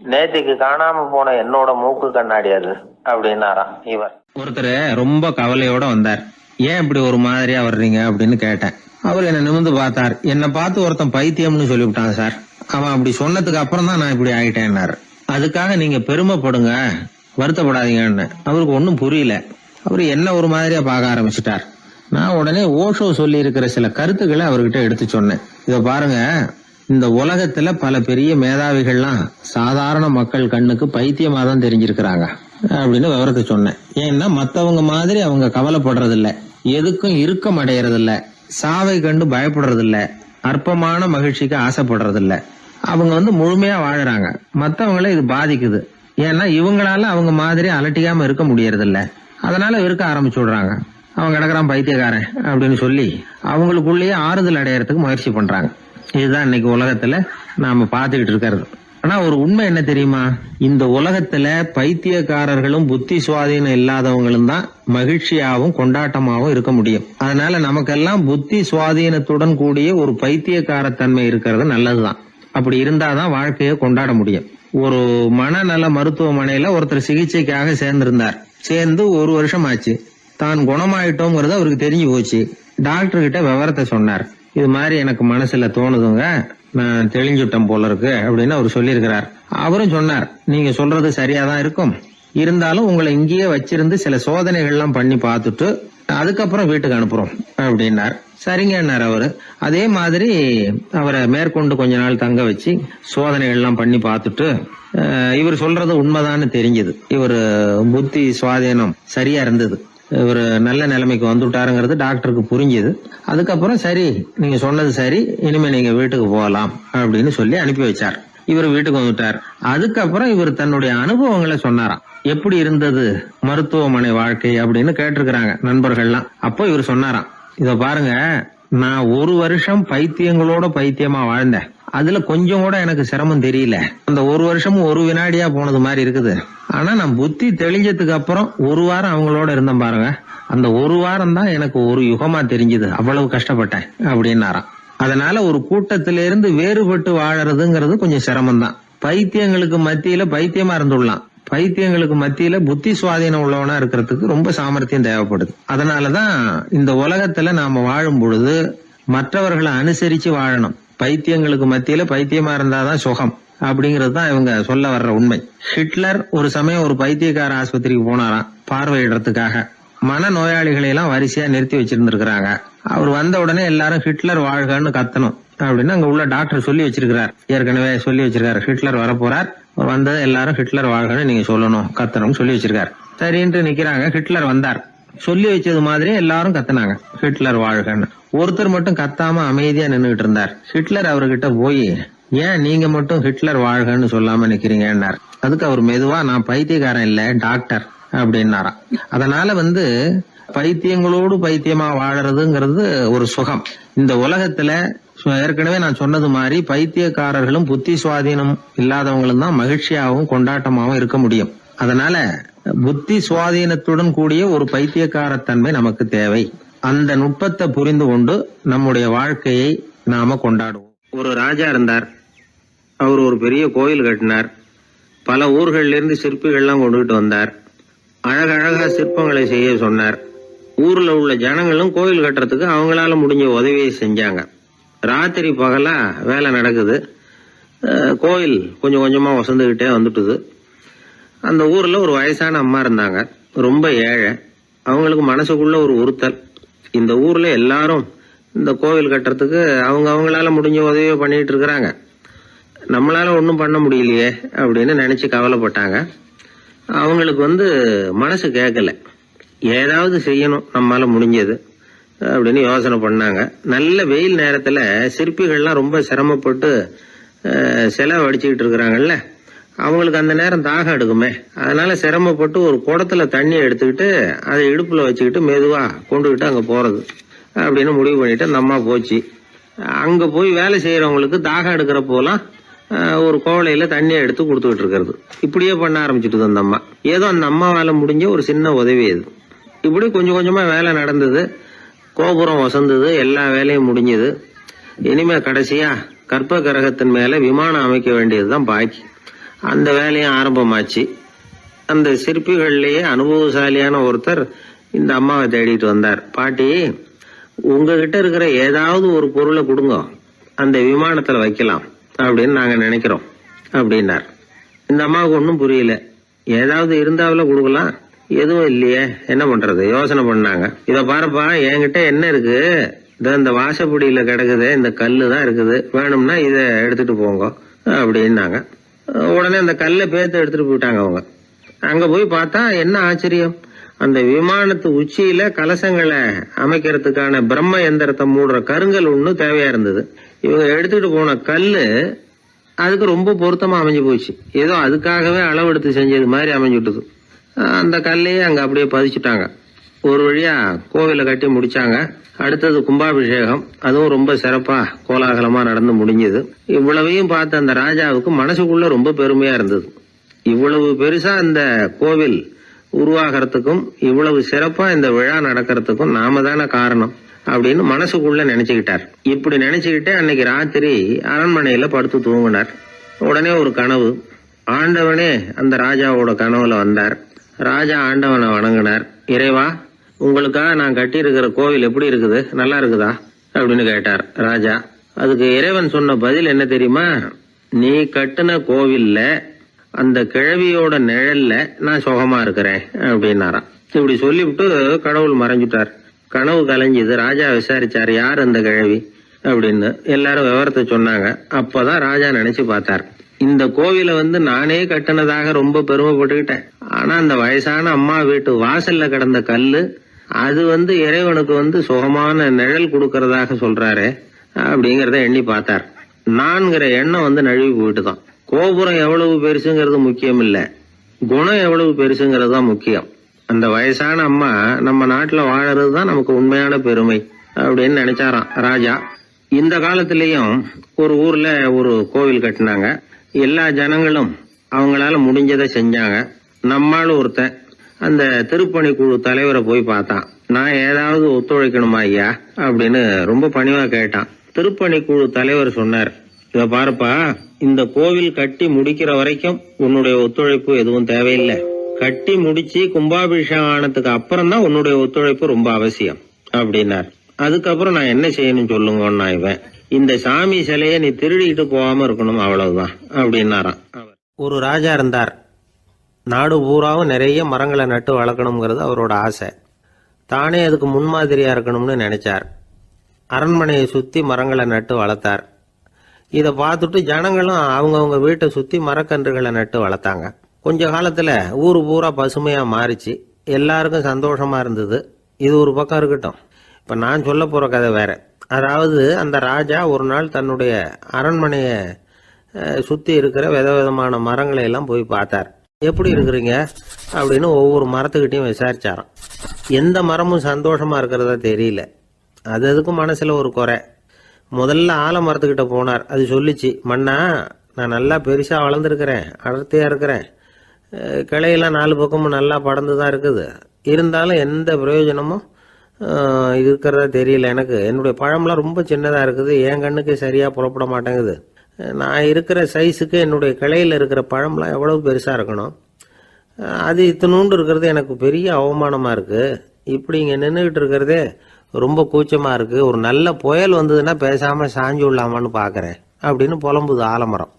நேத்திக்கு காணாம போன என்னோட மூக்கு கண்ணாடி அது அப்படின்னாராம் இவர். ஒருத்தர் ரொம்ப கவலையோட வந்தார். ஏன் இப்படி ஒரு மாதிரியா வர்றீங்க அப்படின்னு கேட்டேன். அவர் என்ன நிமிர்ந்து பார்த்தார். என்னை பார்த்து ஒருத்தன் பைத்தியம்னு சொல்லிவிட்டான் சார். அவன் அப்படி சொன்னதுக்கு அப்புறம் தான் நான் இப்படி ஆயிட்டேன்னாரு. அதுக்காக நீங்க பெருமைப்படுங்க, வருத்தப்படாதீங்கன்னு. அவருக்கு ஒன்னும் புரியல. அவரு என்ன ஒரு மாதிரியா பார்க்க ஆரம்பிச்சுட்டார். நான் உடனே ஓஷோ சொல்லி இருக்கிற சில கருத்துக்களை அவர்கிட்ட எடுத்து சொன்னேன். இத பாருங்க, இந்த உலகத்துல பல பெரிய மேதாவிகள்லாம் சாதாரண மக்கள் கண்ணுக்கு பைத்தியமா தான் தெரிஞ்சிருக்கிறாங்க அப்படின்னு விவரத்தை சொன்னேன். ஏன்னா மத்தவங்க மாதிரி அவங்க கவலைப்படுறது இல்ல, எதுக்கும் இறுக்கம் அடையறது இல்ல, சாவை கண்டு பயப்படுறது இல்ல, அற்பமான மகிழ்ச்சிக்கு ஆசைப்படுறது இல்ல. அவங்க முழுமையா வாழறாங்க. மத்தவங்களை இது பாதிக்குது. ஏன்னா இவங்களால அவங்க மாதிரி அலட்டிக்காம இருக்க முடியறது இல்ல. அதனால இருக்க ஆரம்பிச்சு விடுறாங்க. அவன் கிடக்குறான் பைத்தியக்காரன் அப்படின்னு சொல்லி அவங்களுக்குள்ளேயே ஆறுதல் அடையறதுக்கு முயற்சி பண்றாங்க. இதுதான் இன்னைக்கு உலகத்துல நாம பாத்துக்கிட்டு இருக்கிறது. ஆனா ஒரு உண்மை என்ன தெரியுமா? இந்த உலகத்துல பைத்தியக்காரர்களும் புத்தி சுவாதீனம் இல்லாதவங்களும் தான் மகிழ்ச்சியாவும் கொண்டாட்டமாவும் இருக்க முடியும். அதனால நமக்கெல்லாம் புத்தி சுவாதீனத்துடன் கூடிய ஒரு பைத்தியக்காரத்தன்மை இருக்கிறது நல்லதுதான். அப்படி இருந்தாதான் வாழ்க்கையை கொண்டாட முடியும். ஒரு மனநல மருத்துவமனையில ஒருத்தர் சிகிச்சைக்காக சேர்ந்திருந்தார். சேர்ந்து 1 வருஷம் ஆச்சு. தான் குணமாயிட்டோங்கிறது அவருக்கு தெரிஞ்சு போச்சு. டாக்டர் கிட்ட விவரத்தை சொன்னார். இது மாதிரி எனக்கு மனசுல தோணுதுங்க, நான் தெளிஞ்சுட்டேன் போல இருக்கு அப்படின்னு அவர் சொல்லியிருக்கிறார். அவரும் சொன்னார், நீங்க சொல்றது சரியாதான் இருக்கும், இருந்தாலும் உங்களை இங்கேயே வச்சிருந்து சில சோதனைகள்லாம் பண்ணி பார்த்துட்டு அதுக்கப்புறம் வீட்டுக்கு அனுப்புறோம் அப்படின்னார். சரிங்கன்னார் அவரு. அதே மாதிரி அவரை மேற்கொண்டு கொஞ்ச நாள் தங்க வச்சு சோதனைகள்லாம் பண்ணி பார்த்துட்டு இவர் சொல்றது உண்மைதான்னு தெரிஞ்சது. இவர் புத்தி சுவாதீனம் சரியா இருந்தது, இவர் நல்ல நிலைமைக்கு வந்துட்டாருங்கிறது டாக்டருக்கு புரிஞ்சது. அதுக்கப்புறம் சரி, நீங்க சொன்னது சரி, இனிமே நீங்க வீட்டுக்கு போகலாம் அப்படின்னு சொல்லி அனுப்பி வச்சார். இவர் வீட்டுக்கு வந்துட்டார். அதுக்கப்புறம் இவர் தன்னுடைய அனுபவங்களை சொன்னாராம். எப்படி இருந்தது மருத்துவமனை வாழ்க்கை அப்படின்னு கேட்டிருக்கிறாங்க நண்பர்கள்லாம். அப்போ இவர் சொன்னாராம், இத பாருங்க, நான் 1 வருஷம் பைத்தியங்களோட பைத்தியமா வாழ்ந்தேன். அதுல கொஞ்சம் கூட எனக்கு சிரமம் தெரியல. அந்த 1 வருஷமும் 1 வினாடியா போனது மாதிரி இருக்குது. ஆனா நான் புத்தி தெளிஞ்சதுக்கு அப்புறம் 1 வாரம் அவங்களோட இருந்தேன் பாருங்க, அந்த 1 வாரம் தான் எனக்கு 1 யுகமா தெரிஞ்சது. அவ்வளவு கஷ்டப்பட்டேன் அப்படின்னாராம். அதனால ஒரு கூட்டத்திலிருந்து வேறுபட்டு வாழறதுங்கிறது கொஞ்சம் சிரமம் தான். பைத்தியங்களுக்கு மத்தியில பைத்தியமா இருந்துடலாம், பைத்தியங்களுக்கு மத்தியில புத்தி சுவாதீனம் உள்ளவனா இருக்கிறதுக்கு ரொம்ப சாமர்த்தியம் தேவைப்படுது. அதனாலதான் இந்த உலகத்துல நாம வாழும் பொழுது மற்றவர்களை அனுசரிச்சு வாழணும். பைத்தியங்களுக்கு மத்தியில பைத்தியமா இருந்தாதான் சுகம் அப்படிங்கிறது தான் இவங்க சொல்ல வர்ற உண்மை. ஹிட்லர் ஒரு சமயம் ஒரு பைத்தியக்கார ஆஸ்பத்திரிக்கு போனாராம் பார்வையிடறதுக்காக. மன நோயாளிகளை எல்லாம் வரிசையா நிறுத்தி வச்சிருந்திருக்கிறாங்க. அவர் வந்த உடனே எல்லாரும் ஹிட்லர் வாழ்கன்னு கத்தணும் அப்படின்னு அங்க உள்ள டாக்டர் சொல்லி வச்சிருக்கிறார். ஏற்கனவே சொல்லி வச்சிருக்காரு, ஹிட்லர் வரப்போறார், வந்தது எல்லாரும் ஹிட்லர் வாழ்கன்னு நீங்க சொல்லணும், கத்தணும்னு சொல்லி வச்சிருக்காரு. சரின்ட்டு நிக்கிறாங்க. ஹிட்லர் வந்தார். சொல்லி வச்சது மாதிரி எல்லாரும் கத்துனாங்க, ஹிட்லர் வாழ்கன்னு. ஒருத்தர் மட்டும் கத்தாம அமைதியா நின்றுகிட்டு இருந்தார். ஹிட்லர் அவர்கிட்ட போய், ஏன் நீங்க மட்டும் ஹிட்லர் வாழ்கன்னு சொல்லாம நிக்கிறீங்கன்னார். அதுக்கு அவர் மெதுவா, நான் பைத்தியக்காரன் இல்ல, டாக்டர் அப்படின்னாராம். அதனால பைத்தியங்களோடு பைத்தியமா வாழறதுங்கிறது ஒரு சுகம். இந்த உலகத்துல ஏற்கனவே நான் சொன்னது மாதிரி பைத்தியக்காரர்களும் புத்தி சுவாதீனம் இல்லாதவங்களும் தான் மகிழ்ச்சியாகவும் கொண்டாட்டமாகவும் இருக்க முடியும். அதனால புத்தி சுவாதீனத்துடன் கூடிய ஒரு பைத்தியக்காரத்தன்மை நமக்கு தேவை. அந்த நுட்பத்தை புரிந்து கொண்டு நம்முடைய வாழ்க்கையை நாம கொண்டாடுவோம். ஒரு ராஜா இருந்தார். அவர் ஒரு பெரிய கோயில் கட்டினார். பல ஊர்கள்ல இருந்து சிற்பிகள்லாம் கொண்டுகிட்டு வந்தார். அழகழகா சிற்பங்களை செய்ய சொன்னார். ஊர்ல உள்ள ஜனங்களும் கோயில் கட்டுறதுக்கு அவங்களால முடிஞ்ச உதவியை செஞ்சாங்க. ராத்திரி பகலா வேலை நடக்குது. கோயில் கொஞ்சம் கொஞ்சமா வசந்துகிட்டே வந்துட்டுது. அந்த ஊர்ல ஒரு வயசான அம்மா இருந்தாங்க, ரொம்ப ஏழை. அவங்களுக்கு மனசுக்குள்ள ஒரு உறுத்தல், இந்த ஊர்ல எல்லாரும் இந்த கோவில் கட்டுறதுக்கு அவங்களால முடிஞ்ச உதவியை பண்ணிட்டு இருக்கிறாங்க, நம்மளால ஒன்றும் பண்ண முடியலையே அப்படின்னு நினைச்சு கவலைப்பட்டாங்க. அவங்களுக்கு மனசு கேட்கல, ஏதாவது செய்யணும் நம்மளால முடிஞ்சது. அப்படின்னு யோசனை பண்ணாங்க. நல்ல வெயில் நேரத்தில் சிற்பிகள்லாம் ரொம்ப சிரமப்பட்டு சிலை வடிச்சுக்கிட்டு இருக்கிறாங்கல்ல, அவங்களுக்கு அந்த நேரம் தாகம் எடுக்குமே, அதனால சிரமப்பட்டு ஒரு குடத்துல தண்ணியை எடுத்துக்கிட்டு அதை இடுப்புல வச்சுக்கிட்டு மெதுவா கொண்டுகிட்டு அங்க போறது அப்படின்னு முடிவு பண்ணிட்டு அந்த அம்மா போச்சு. அங்க போய் வேலை செய்யறவங்களுக்கு தாகம் எடுக்கிற போலாம் ஒரு கோவலையில தண்ணியை எடுத்து கொடுத்துக்கிட்டு இருக்கிறது. இப்படியே பண்ண ஆரம்பிச்சுட்டு அந்த அம்மா. ஏதோ அந்த அம்மாவால முடிஞ்ச ஒரு சின்ன உதவி அது. இப்படி கொஞ்சம் கொஞ்சமா வேலை நடந்தது. கோபுரம் வசந்தது, எல்லா வேலையும் முடிஞ்சது. இனிமே கடைசியா கற்ப கிரகத்தின் மேல விமானம் அமைக்க வேண்டியதுதான் பாக்கி. அந்த வேலையும் ஆரம்பமாச்சு. அந்த சிற்பிகள்லயே அனுபவசாலியான ஒருத்தர் இந்த அம்மாவை தேடிட்டு வந்தார். பாட்டி, உங்ககிட்ட இருக்கிற ஏதாவது ஒரு பொருளை கொடுங்க, அந்த விமானத்துல வைக்கலாம் அப்படின்னு நாங்க நினைக்கிறோம் அப்படின்னார். இந்த அம்மாவுக்கு ஒன்றும் புரியல. ஏதாவது இருந்தாவில கொடுக்கலாம், எதுவும் இல்லையே, என்ன பண்றது யோசனை பண்ணாங்க. இத பாருப்பா, என்கிட்ட என்ன இருக்கு, இந்த வாசப்படியில கிடக்குது, இந்த கல்லு தான் இருக்குது, வேணும்னா இதை எடுத்துட்டு போங்க அப்படின்னாங்க. உடனே அந்த கல்லை பேத்து எடுத்துட்டு போயிட்டாங்க அவங்க. அங்க போய் பார்த்தா என்ன ஆச்சரியம், அந்த விமானத்து உச்சியில கலசங்களை அமைக்கிறதுக்கான பிரம்ம எந்திரத்தை மூடுற கருங்கல் ஒண்ணு தேவையா இருந்தது. இவங்க எடுத்துட்டு போன கல்லு அதுக்கு ரொம்ப பொருத்தமா அமைஞ்சு போச்சு. ஏதோ அதுக்காகவே அளவெடுத்து செஞ்சது மாதிரி அமைஞ்சுட்டுது. அந்த கல்லையே அங்க அப்படியே பதிச்சுட்டாங்க. ஒரு வழியா கோவிலை கட்டி முடிச்சாங்க. அடுத்தது கும்பாபிஷேகம். அதுவும் ரொம்ப சிறப்பா கோலாகலமா நடந்து முடிஞ்சது. இவ்வளவையும் பார்த்த அந்த ராஜாவுக்கு மனசுக்குள்ள ரொம்ப பெருமையா இருந்தது. இவ்வளவு பெருசா இந்த கோவில் உருவாகிறதுக்கும் இவ்வளவு சிறப்பா இந்த விழா நடக்கிறதுக்கும் நாம தானே காரணம் அப்படின்னு மனசுக்குள்ள நினைச்சுக்கிட்டார். இப்படி நினைச்சுக்கிட்டே அன்னைக்கு ராத்திரி அரண்மனையில படுத்து தூங்கினார். உடனே ஒரு கனவு. ஆண்டவனே அந்த ராஜாவோட கனவுல வந்தார். ராஜா ஆண்டவனை வணங்கினார். இறைவா, உங்களுக்காக நான் கட்டி இருக்கிற கோவில் எப்படி இருக்குது, நல்லா இருக்குதா அப்படின்னு கேட்டார் ராஜா. அதுக்கு இறைவன் சொன்ன பதில் என்ன தெரியுமா, நீ கட்டின கோவில்ல அந்த கிழவியோட நிழல்ல நான் சுகமா இருக்கிறேன் அப்படின்னாராம். இப்படி சொல்லிவிட்டு கடவுள் மறைஞ்சிட்டார். கனவு கலைஞ்சது. ராஜா விசாரிச்சார், யார் அந்த கிழவி அப்படின்னு. எல்லாரும் விவரத்தை சொன்னாங்க. அப்பதான் ராஜா நினைச்சு பார்த்தார், இந்த கோவிலை நானே கட்டினதாக ரொம்ப பெருமைப்பட்டுக்கிட்டேன். ஆனா அந்த வயசான அம்மா வீட்டு வாசல்ல கிடந்த கல்லு அது இறைவனுக்கு சுகமான நிழல் கொடுக்கறதாக சொல்றாரு அப்படிங்கறத எண்ணி பார்த்தார். நான்கிற எண்ணம் நழுவி போயிட்டுதான். கோபுரம் எவ்வளவு பெருசுங்கிறது முக்கியம் இல்ல, குணம் எவ்வளவு பெருசுங்கிறது தான் முக்கியம். அந்த வயசான அம்மா நம்ம நாட்டுல வாழறது தான் நமக்கு உண்மையான பெருமை அப்படின்னு நினைச்சாராம் ராஜா. இந்த காலத்திலயும் ஒரு ஊர்ல ஒரு கோவில் கட்டினாங்க. எல்லா ஜனங்களும் அவங்களால முடிஞ்சதை செஞ்சாங்க. நம்மாலும் ஒருத்தன் அந்த திருப்பணி குழு தலைவரை போய் பார்த்தான். நான் ஏதாவது ஒத்துழைக்கணுமா ஐயா அப்படின்னு ரொம்ப பணிவா கேட்டான். திருப்பணி குழு தலைவர் சொன்னார், இத பாருப்பா, இந்த கோவில் கட்டி முடிக்கிற வரைக்கும் உன்னுடைய ஒத்துழைப்பு எதுவும் தேவையில்லை. கட்டி முடிச்சு கும்பாபிஷேகம் ஆனதுக்கு அப்புறம் தான் உன்னுடைய ஒத்துழைப்பு ரொம்ப அவசியம் அப்படின்னார். அதுக்கப்புறம் நான் என்ன செய்யணும் சொல்லுங்கன்னா, இவன் இந்த சாமி சிலையை நீ திருடிக்கிட்டு போகாம இருக்கணும், அவ்வளவுதான் அப்படின்னாராம். ஒரு ராஜா இருந்தார். நாடு பூராவும் நிறைய மரங்களை நட்டு வளர்க்கணுங்கிறது அவரோட ஆசை. தானே அதுக்கு முன்மாதிரியா இருக்கணும்னு நினைச்சார். அரண்மனையை சுத்தி மரங்களை நட்டு வளர்த்தார். இதை பார்த்துட்டு ஜனங்களும் அவங்கவுங்க வீட்டை சுத்தி மரக்கன்றுகளை நட்டு வளர்த்தாங்க. கொஞ்ச காலத்துல ஊரு பூரா பசுமையா மாறிச்சு. எல்லாருக்கும் சந்தோஷமா இருந்தது. இது ஒரு பக்கம் இருக்கட்டும். இப்ப நான் சொல்ல போற கதை வேற. அதாவது அந்த ராஜா ஒரு நாள் தன்னுடைய அரண்மனைய சுத்தி இருக்கிற விதவிதமான மரங்களை எல்லாம் போய் பார்த்தார். எப்படி இருக்கிறீங்க அப்படின்னு ஒவ்வொரு மரத்துக்கிட்டையும் விசாரிச்சாராம். எந்த மரமும் சந்தோஷமா இருக்கிறதா தெரியல. அது அதுக்கும் மனசுல ஒரு குறை. முதல்ல ஆலமரத்துக்கிட்ட போனார். அது சொல்லிச்சு, மண்ணா, நான் நல்லா பெருசா வளர்ந்துருக்கிறேன், அடர்த்தியா இருக்கிறேன், கிளையெல்லாம் 4 பக்கமும் நல்லா படர்ந்துதான் இருக்குது, இருந்தாலும் எந்த பிரயோஜனமும் இருக்கிறதா தெரியல எனக்கு. என்னுடைய பழம்லாம் ரொம்ப சின்னதா இருக்குது, என் கண்ணுக்கு சரியா புறப்பட மாட்டேங்குது. நான் இருக்கிற சைஸுக்கு என்னுடைய கிளையில இருக்கிற பழம்லாம் எவ்வளவு பெருசா இருக்கணும், அது இத்தினூண்டு இருக்கிறது எனக்கு பெரிய அவமானமா இருக்கு. இப்படி இங்க நின்றுகிட்டு இருக்கிறதே ரொம்ப கூச்சமா இருக்கு. ஒரு நல்ல புயல் வந்ததுன்னா பேசாம சாஞ்சு விடலாமான்னு பாக்குறேன் அப்படின்னு புலம்புது ஆலமரம்.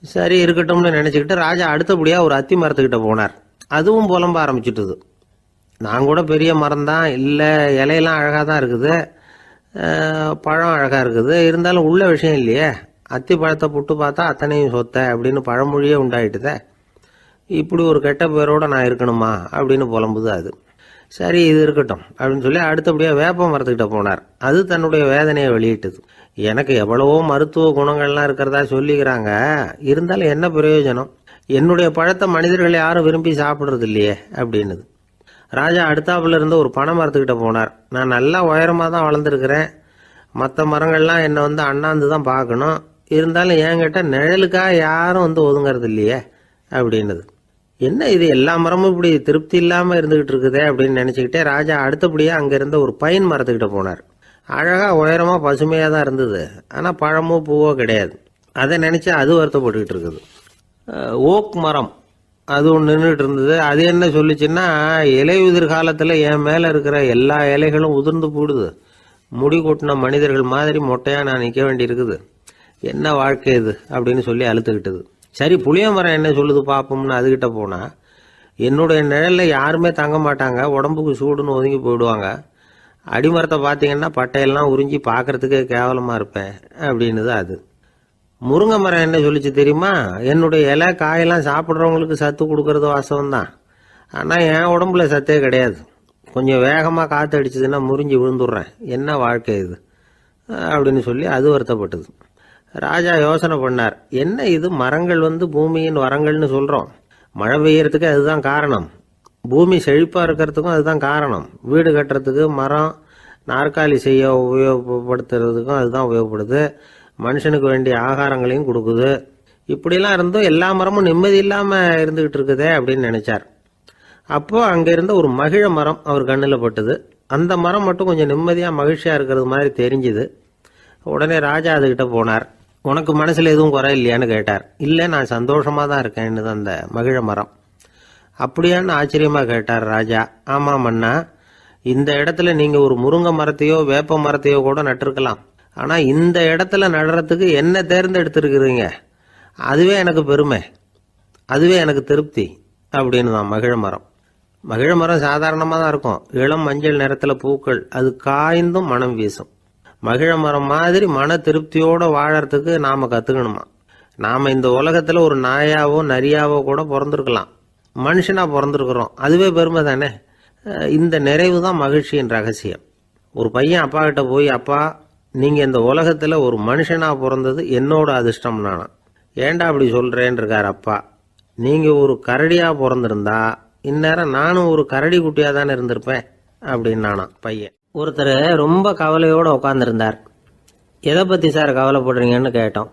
சரி இருக்கட்டும்னு நினைச்சுக்கிட்டு ராஜா அடுத்தபடியா ஒரு அத்தி மரத்துக்கிட்ட போனார். அதுவும் புலம்ப ஆரம்பிச்சுட்டுது. நான் கூட பெரிய மரம் தான், இல்லை இலையெல்லாம் அழகா தான் இருக்குது, பழம் அழகா இருக்குது, இருந்தாலும் உள்ள விஷயம் இல்லையே. அத்தி பழத்தை புட்டு பார்த்தா அத்தனையும் சொத்த அப்படின்னு பழமொழியே உண்டாயிட்டுதே. இப்படி ஒரு கெட்ட பேரோட நான் இருக்கணுமா அப்படின்னு புலம்புது அது. சரி இது இருக்கட்டும் அப்படின்னு சொல்லி அடுத்தபடியாக வேப்ப மரத்துக்கிட்ட போனார். அது தன்னுடைய வேதனையை வெளியிட்டது. எனக்கு எவ்வளவோ மருத்துவ குணங்கள்லாம் இருக்கிறதா சொல்லிக்கிறாங்க, இருந்தாலும் என்ன பிரயோஜனம், என்னுடைய பழத்தை மனிதர்கள் யாரும் விரும்பி சாப்பிட்றது இல்லையே அப்படின்னுது. ராஜா அடுத்தாப்புல இருந்த ஒரு பனை மரத்துக்கிட்ட போனார். நான் நல்லா உயரமாக தான் வளர்ந்துருக்கிறேன், மற்ற மரங்கள்லாம் என்னை அண்ணாந்து தான் பார்க்கணும், இருந்தாலும் என்கிட்ட நிழலுக்காக யாரும் ஒதுங்கிறது இல்லையே அப்படின்னுது. என்ன இது எல்லா மரமும் இப்படி திருப்தி இல்லாமல் இருந்துகிட்டு இருக்குதே அப்படின்னு நினச்சிக்கிட்டே ராஜா அடுத்தபடியாக அங்கே இருந்த ஒரு பைன் மரத்துக்கிட்ட போனார். அழகாக உயரமாக பசுமையாக தான் இருந்தது, ஆனால் பழமோ பூவோ கிடையாது. அதை நினச்சி அது வருத்தப்பட்டுக்கிட்டு இருக்குது. ஓக் மரம் அது ஒன்று நின்றுட்டு இருந்தது. அது என்ன சொல்லிச்சுன்னா, இலையுதிர் காலத்தில் என் மேலே இருக்கிற எல்லா இலைகளும் உதிர்ந்து போடுது, முடி கொட்டின மனிதர்கள் மாதிரி மொட்டையாக நான் நிற்க வேண்டி இருக்குது, என்ன வாழ்க்கை இது அப்படின்னு சொல்லி அழுத்துக்கிட்டது. சரி புளிய மரம் என்ன சொல்லுது பார்ப்போம்னு அதுகிட்ட போனால், என்னுடைய நிழலில் யாருமே தங்க மாட்டாங்க, உடம்புக்கு சூடுன்னு ஒதுங்கி போயிடுவாங்க, அடிமரத்தை பார்த்தீங்கன்னா பட்டையெல்லாம் உறிஞ்சி பார்க்கறதுக்கே கேவலமாக இருப்பேன் அப்படின்னுது அது. முருங்கை மரம் என்ன சொல்லிச்சு தெரியுமா, என்னுடைய இலை காயெல்லாம் சாப்பிட்றவங்களுக்கு சத்து கொடுக்கறது வாசம்தான், ஆனால் என் உடம்புல சத்தே கிடையாது, கொஞ்சம் வேகமாக காற்று அடிச்சதுன்னா முறிஞ்சி விழுந்துடுறேன், என்ன வாழ்க்கை இது அப்படின்னு சொல்லி அது வருத்தப்பட்டது. ராஜா யோசனை பண்ணார், என்ன இது மரங்கள் பூமியின் வரங்கள்னு சொல்கிறோம், மழை பெய்யறதுக்கு அதுதான் காரணம், பூமி செழிப்பாக இருக்கிறதுக்கும் அதுதான் காரணம், வீடு கட்டுறதுக்கு மரம், நாற்காலி செய்ய உபயோகப்படுத்துறதுக்கும் அதுதான் உபயோகப்படுது, மனுஷனுக்கு வேண்டிய ஆகாரங்களையும் கொடுக்குது, இப்படிலாம் இருந்தும் எல்லா மரமும் நிம்மதி இல்லாமல் இருந்துகிட்டு இருக்குதே அப்படின்னு நினைச்சார். அப்போ அங்கே இருந்த ஒரு மகிழ மரம் அவர் கண்ணில் பட்டுது. அந்த மரம் மட்டும் கொஞ்சம் நிம்மதியாக மகிழ்ச்சியாக இருக்கிறது மாதிரி தெரிஞ்சுது. உடனே ராஜா அதுகிட்ட போனார். உனக்கு மனசில் எதுவும் குறை இல்லையான்னு கேட்டார். இல்லை, நான் சந்தோஷமாக தான் இருக்கேன்னு அந்த மகிழ மரம். அப்படியான்னு ஆச்சரியமாக கேட்டார் ராஜா. ஆமாம் மன்னா, இந்த இடத்துல நீங்கள் ஒரு முருங்கை மரத்தையோ வேப்ப மரத்தையோ கூட நட்டிருக்கலாம், ஆனால் இந்த இடத்துல நடுறதுக்கு என்ன தேர்ந்தெடுத்துருக்குறீங்க, அதுவே எனக்கு பெருமை, அதுவே எனக்கு திருப்தி அப்படின்னு தான் மகிழ மரம். மகிழ மரம் சாதாரணமாக தான் இருக்கும், இளம் மஞ்சள் நிறத்தில் பூக்கள், அது காய்ந்தும் மனம் வீசும். மகிழ மரம் மாதிரி மன திருப்தியோடு வாழறதுக்கு நாம் கற்றுக்கணுமா. நாம் இந்த உலகத்தில் ஒரு நாயாவோ நரியாவோ கூட பிறந்திருக்கலாம், மனுஷனாக பிறந்திருக்கிறோம், அதுவே பெருமை தானே. இந்த நிறைவு தான் மகிழ்ச்சியின் ரகசியம். ஒரு பையன் அப்பா கிட்ட போய், அப்பா நீங்கள் இந்த உலகத்தில் ஒரு மனுஷனாக பிறந்தது என்னோட அதிர்ஷ்டம் நானா. ஏண்டா அப்படி சொல்கிறேன்னு இருக்கார் அப்பா. நீங்கள் ஒரு கரடியாக பிறந்திருந்தா இந்நேரம் நானும் ஒரு கரடி குட்டியாக தானே இருந்திருப்பேன் அப்படின்னு நானா பையன். ஒருத்தர் ரொம்ப கவலையோடு உட்காந்துருந்தார். எதை பற்றி சார் கவலைப்படுறீங்கன்னு கேட்டோம்.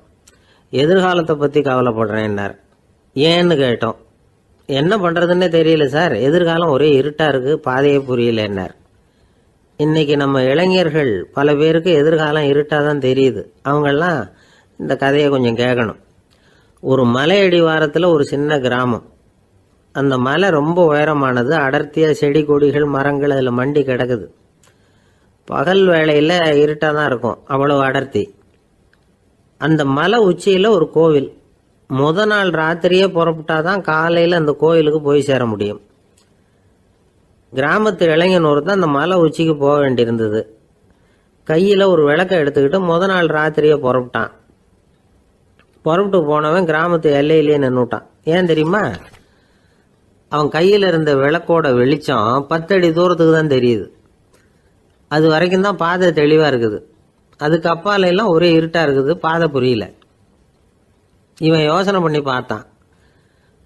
எதிர்காலத்தை பற்றி கவலைப்படுறேன்னார். ஏன்னு கேட்டோம். என்ன பண்ணுறதுன்னே தெரியல சார், எதிர்காலம் ஒரே இருட்டாக இருக்குது, பாதையே புரியலன்னார். இன்றைக்கி நம்ம இளைஞர்கள் பல பேருக்கு எதிர்காலம் இருட்டாக தான் தெரியுது. அவங்கெல்லாம் இந்த கதையை கொஞ்சம் கேட்கணும். ஒரு மலை அடிவாரத்தில் ஒரு சின்ன கிராமம். அந்த மலை ரொம்ப உயரமானது, அடர்த்தியாக செடி கொடிகள் மரங்கள் அதில் மண்டி கிடக்குது. பகல் வேளையில் இருட்டாக தான் இருக்கும், அவ்வளோ அடர்த்தி. அந்த மலை உச்சியில் ஒரு கோவில். நாள் ராத்திரியே புறப்பட்டாதான் காலையில் அந்த கோயிலுக்கு போய் சேர முடியும். கிராமத்து இளைஞன் ஒருத்தன் அந்த மலை உச்சிக்கு போக வேண்டியிருந்தது. கையில் ஒரு விளக்கை எடுத்துக்கிட்டு நாள் ராத்திரியே புறப்பட்டான். புறப்பட்டு போனவன் கிராமத்து எல்லையிலேயே நின்றுட்டான். ஏன் தெரியுமா? அவன் கையில் இருந்த விளக்கோட வெளிச்சம் 10 அடி தூரத்துக்கு தான் தெரியுது. அது வரைக்கும் தான் பாதை தெளிவாக இருக்குது. அதுக்கு அப்பால எல்லாம் ஒரே இருட்டாக இருக்குது, பாதை புரியல. இவன் யோசனை பண்ணி பார்த்தான்.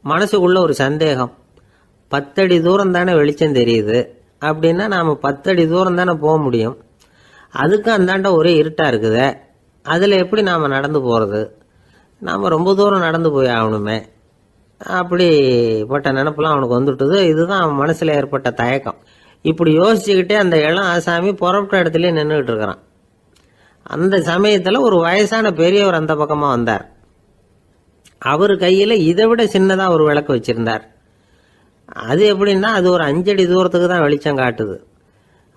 மனசுக்குள்ள ஒரு சந்தேகம். 10 அடி தூரம் தானே வெளிச்சம் தெரியுது, அப்படின்னா நாம் 10 அடி தூரம் தானே போக முடியும். அதுக்கு அந்தாண்ட ஒரே இருட்டாக இருக்குதே, அதில் எப்படி நாம் நடந்து போகிறது? நாம் ரொம்ப தூரம் நடந்து போய் ஆகணுமே. அப்படிப்பட்ட நினப்பெல்லாம் அவனுக்கு வந்துவிட்டது. இதுதான் அவன் மனசில் ஏற்பட்ட தயக்கம். இப்படி யோசிச்சுக்கிட்டே அந்த இளம் ஆசாமி புறப்பட்ட இடத்துலயே நின்றுக்கிட்டு இருக்கிறான். அந்த சமயத்தில் ஒரு வயசான பெரியவர் அந்த பக்கமாக வந்தார். அவர் கையில் இதை விட சின்னதாக ஒரு விளக்கு வச்சிருந்தார். அது எப்படின்னா, அது ஒரு 5 அடி தூரத்துக்கு தான் வெளிச்சம் காட்டுது,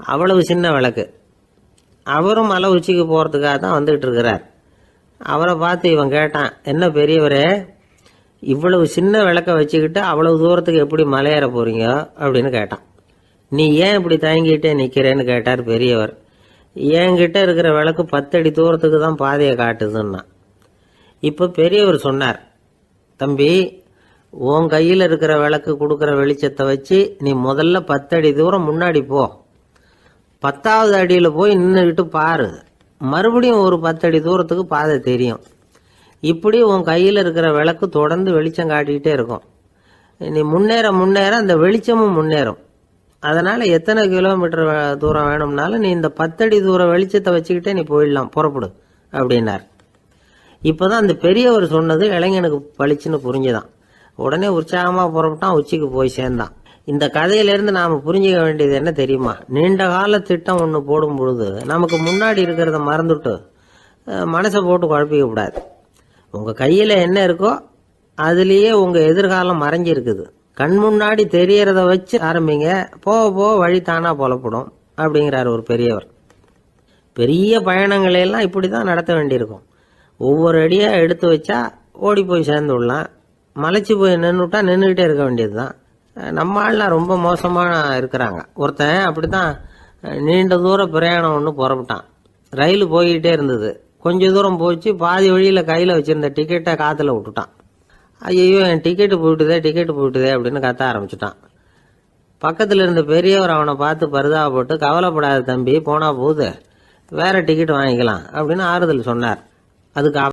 அவ்வளவு சின்ன விளக்கு. அவரும் மலை உச்சிக்கு போகிறதுக்காக தான் வந்துகிட்டு இருக்கிறார். அவரை பார்த்து இவன் கேட்டான், என்ன பெரியவரே, இவ்வளவு சின்ன விளக்க வச்சுக்கிட்டு அவ்வளவு தூரத்துக்கு எப்படி மலையேற போறீங்க அப்படின்னு கேட்டான். நீ ஏன் இப்படி தயங்கிட்டே நிற்கிறேன்னு கேட்டார் பெரியவர். என்கிட்ட இருக்கிற விளக்கு 10 அடி தூரத்துக்கு தான் பாதையை காட்டுதுன்னா. இப்போ பெரியவர் சொன்னார், தம்பி, உன் கையில் இருக்கிற விளக்கு கொடுக்குற வெளிச்சத்தை வச்சு நீ முதல்ல 10 அடி தூரம் முன்னாடி போ. 10வது அடியில் போய் நின்றுக்கிட்டு பாரு. மறுபடியும் ஒரு 10 அடி தூரத்துக்கு பாதை தெரியும். இப்படி உன் கையில் இருக்கிற விளக்கு தொடர்ந்து வெளிச்சம் காட்டிக்கிட்டே இருக்கும். நீ முன்னேற முன்னேற அந்த வெளிச்சமும் முன்னேறும். அதனால் எத்தனை கிலோமீட்டர் தூரம் வேணும்னாலும் நீ இந்த 10 அடி தூரம் வெளிச்சத்தை வச்சுக்கிட்டே நீ போயிடலாம், புறப்படு அப்படின்னார். இப்போதான் அந்த பெரியவர் சொன்னது இளைஞனுக்கு பளிச்சுன்னு புரிஞ்சுதான். உடனே உற்சாகமாக புறப்பட்டான், உச்சிக்கு போய் சேர்ந்தான். இந்த கதையிலேருந்து நாம் புரிஞ்சுக்க வேண்டியது என்ன தெரியுமா? நீண்ட கால திட்டம் ஒன்று போடும் பொழுது நமக்கு முன்னாடி இருக்கிறத மறந்துட்டு மனசை போட்டு குழப்பிக்க கூடாது. உங்கள் கையில் என்ன இருக்கோ அதுலேயே உங்கள் எதிர்காலம் மறைஞ்சிருக்குது. கண் முன்னாடி தெரியறத வச்சு ஆரம்பிங்க, போக போக வழி தானா புலப்படும் அப்படிங்கிறார் ஒரு பெரியவர். பெரிய பயணங்களையெல்லாம் இப்படி தான் நடத்த வேண்டியிருக்கும். ஒவ்வொரு அடியாக எடுத்து வச்சா ஓடி போய் சேர்ந்து விடலாம். மலைச்சு போய் நின்றுட்டா நின்றுக்கிட்டே இருக்க வேண்டியது தான். நம்ம ஆள்லாம் ரொம்ப மோசமான இருக்கிறாங்க. ஒருத்தன் அப்படி தான் நீண்ட தூர பிரயாணம் ஒன்று புறப்பட்டான். ரயில் போய்கிட்டே இருந்தது. கொஞ்சம் தூரம் போச்சு, பாதி வழியில் கையில் வச்சுருந்த டிக்கெட்டை காற்றுல விட்டுட்டான். ஐயோ என் டிக்கெட்டு போயிட்டுதே அப்படின்னு கத்த ஆரம்பிச்சுட்டான். பக்கத்தில் இருந்த பெரியவர் அவனை பார்த்து பரிதாபப்பட்டு, கவலைப்படாத தம்பி, போனா போகுது, வேற டிக்கெட் வாங்கிக்கலாம் அப்படின்னு ஆறுதல் சொன்னார். அதுக்கு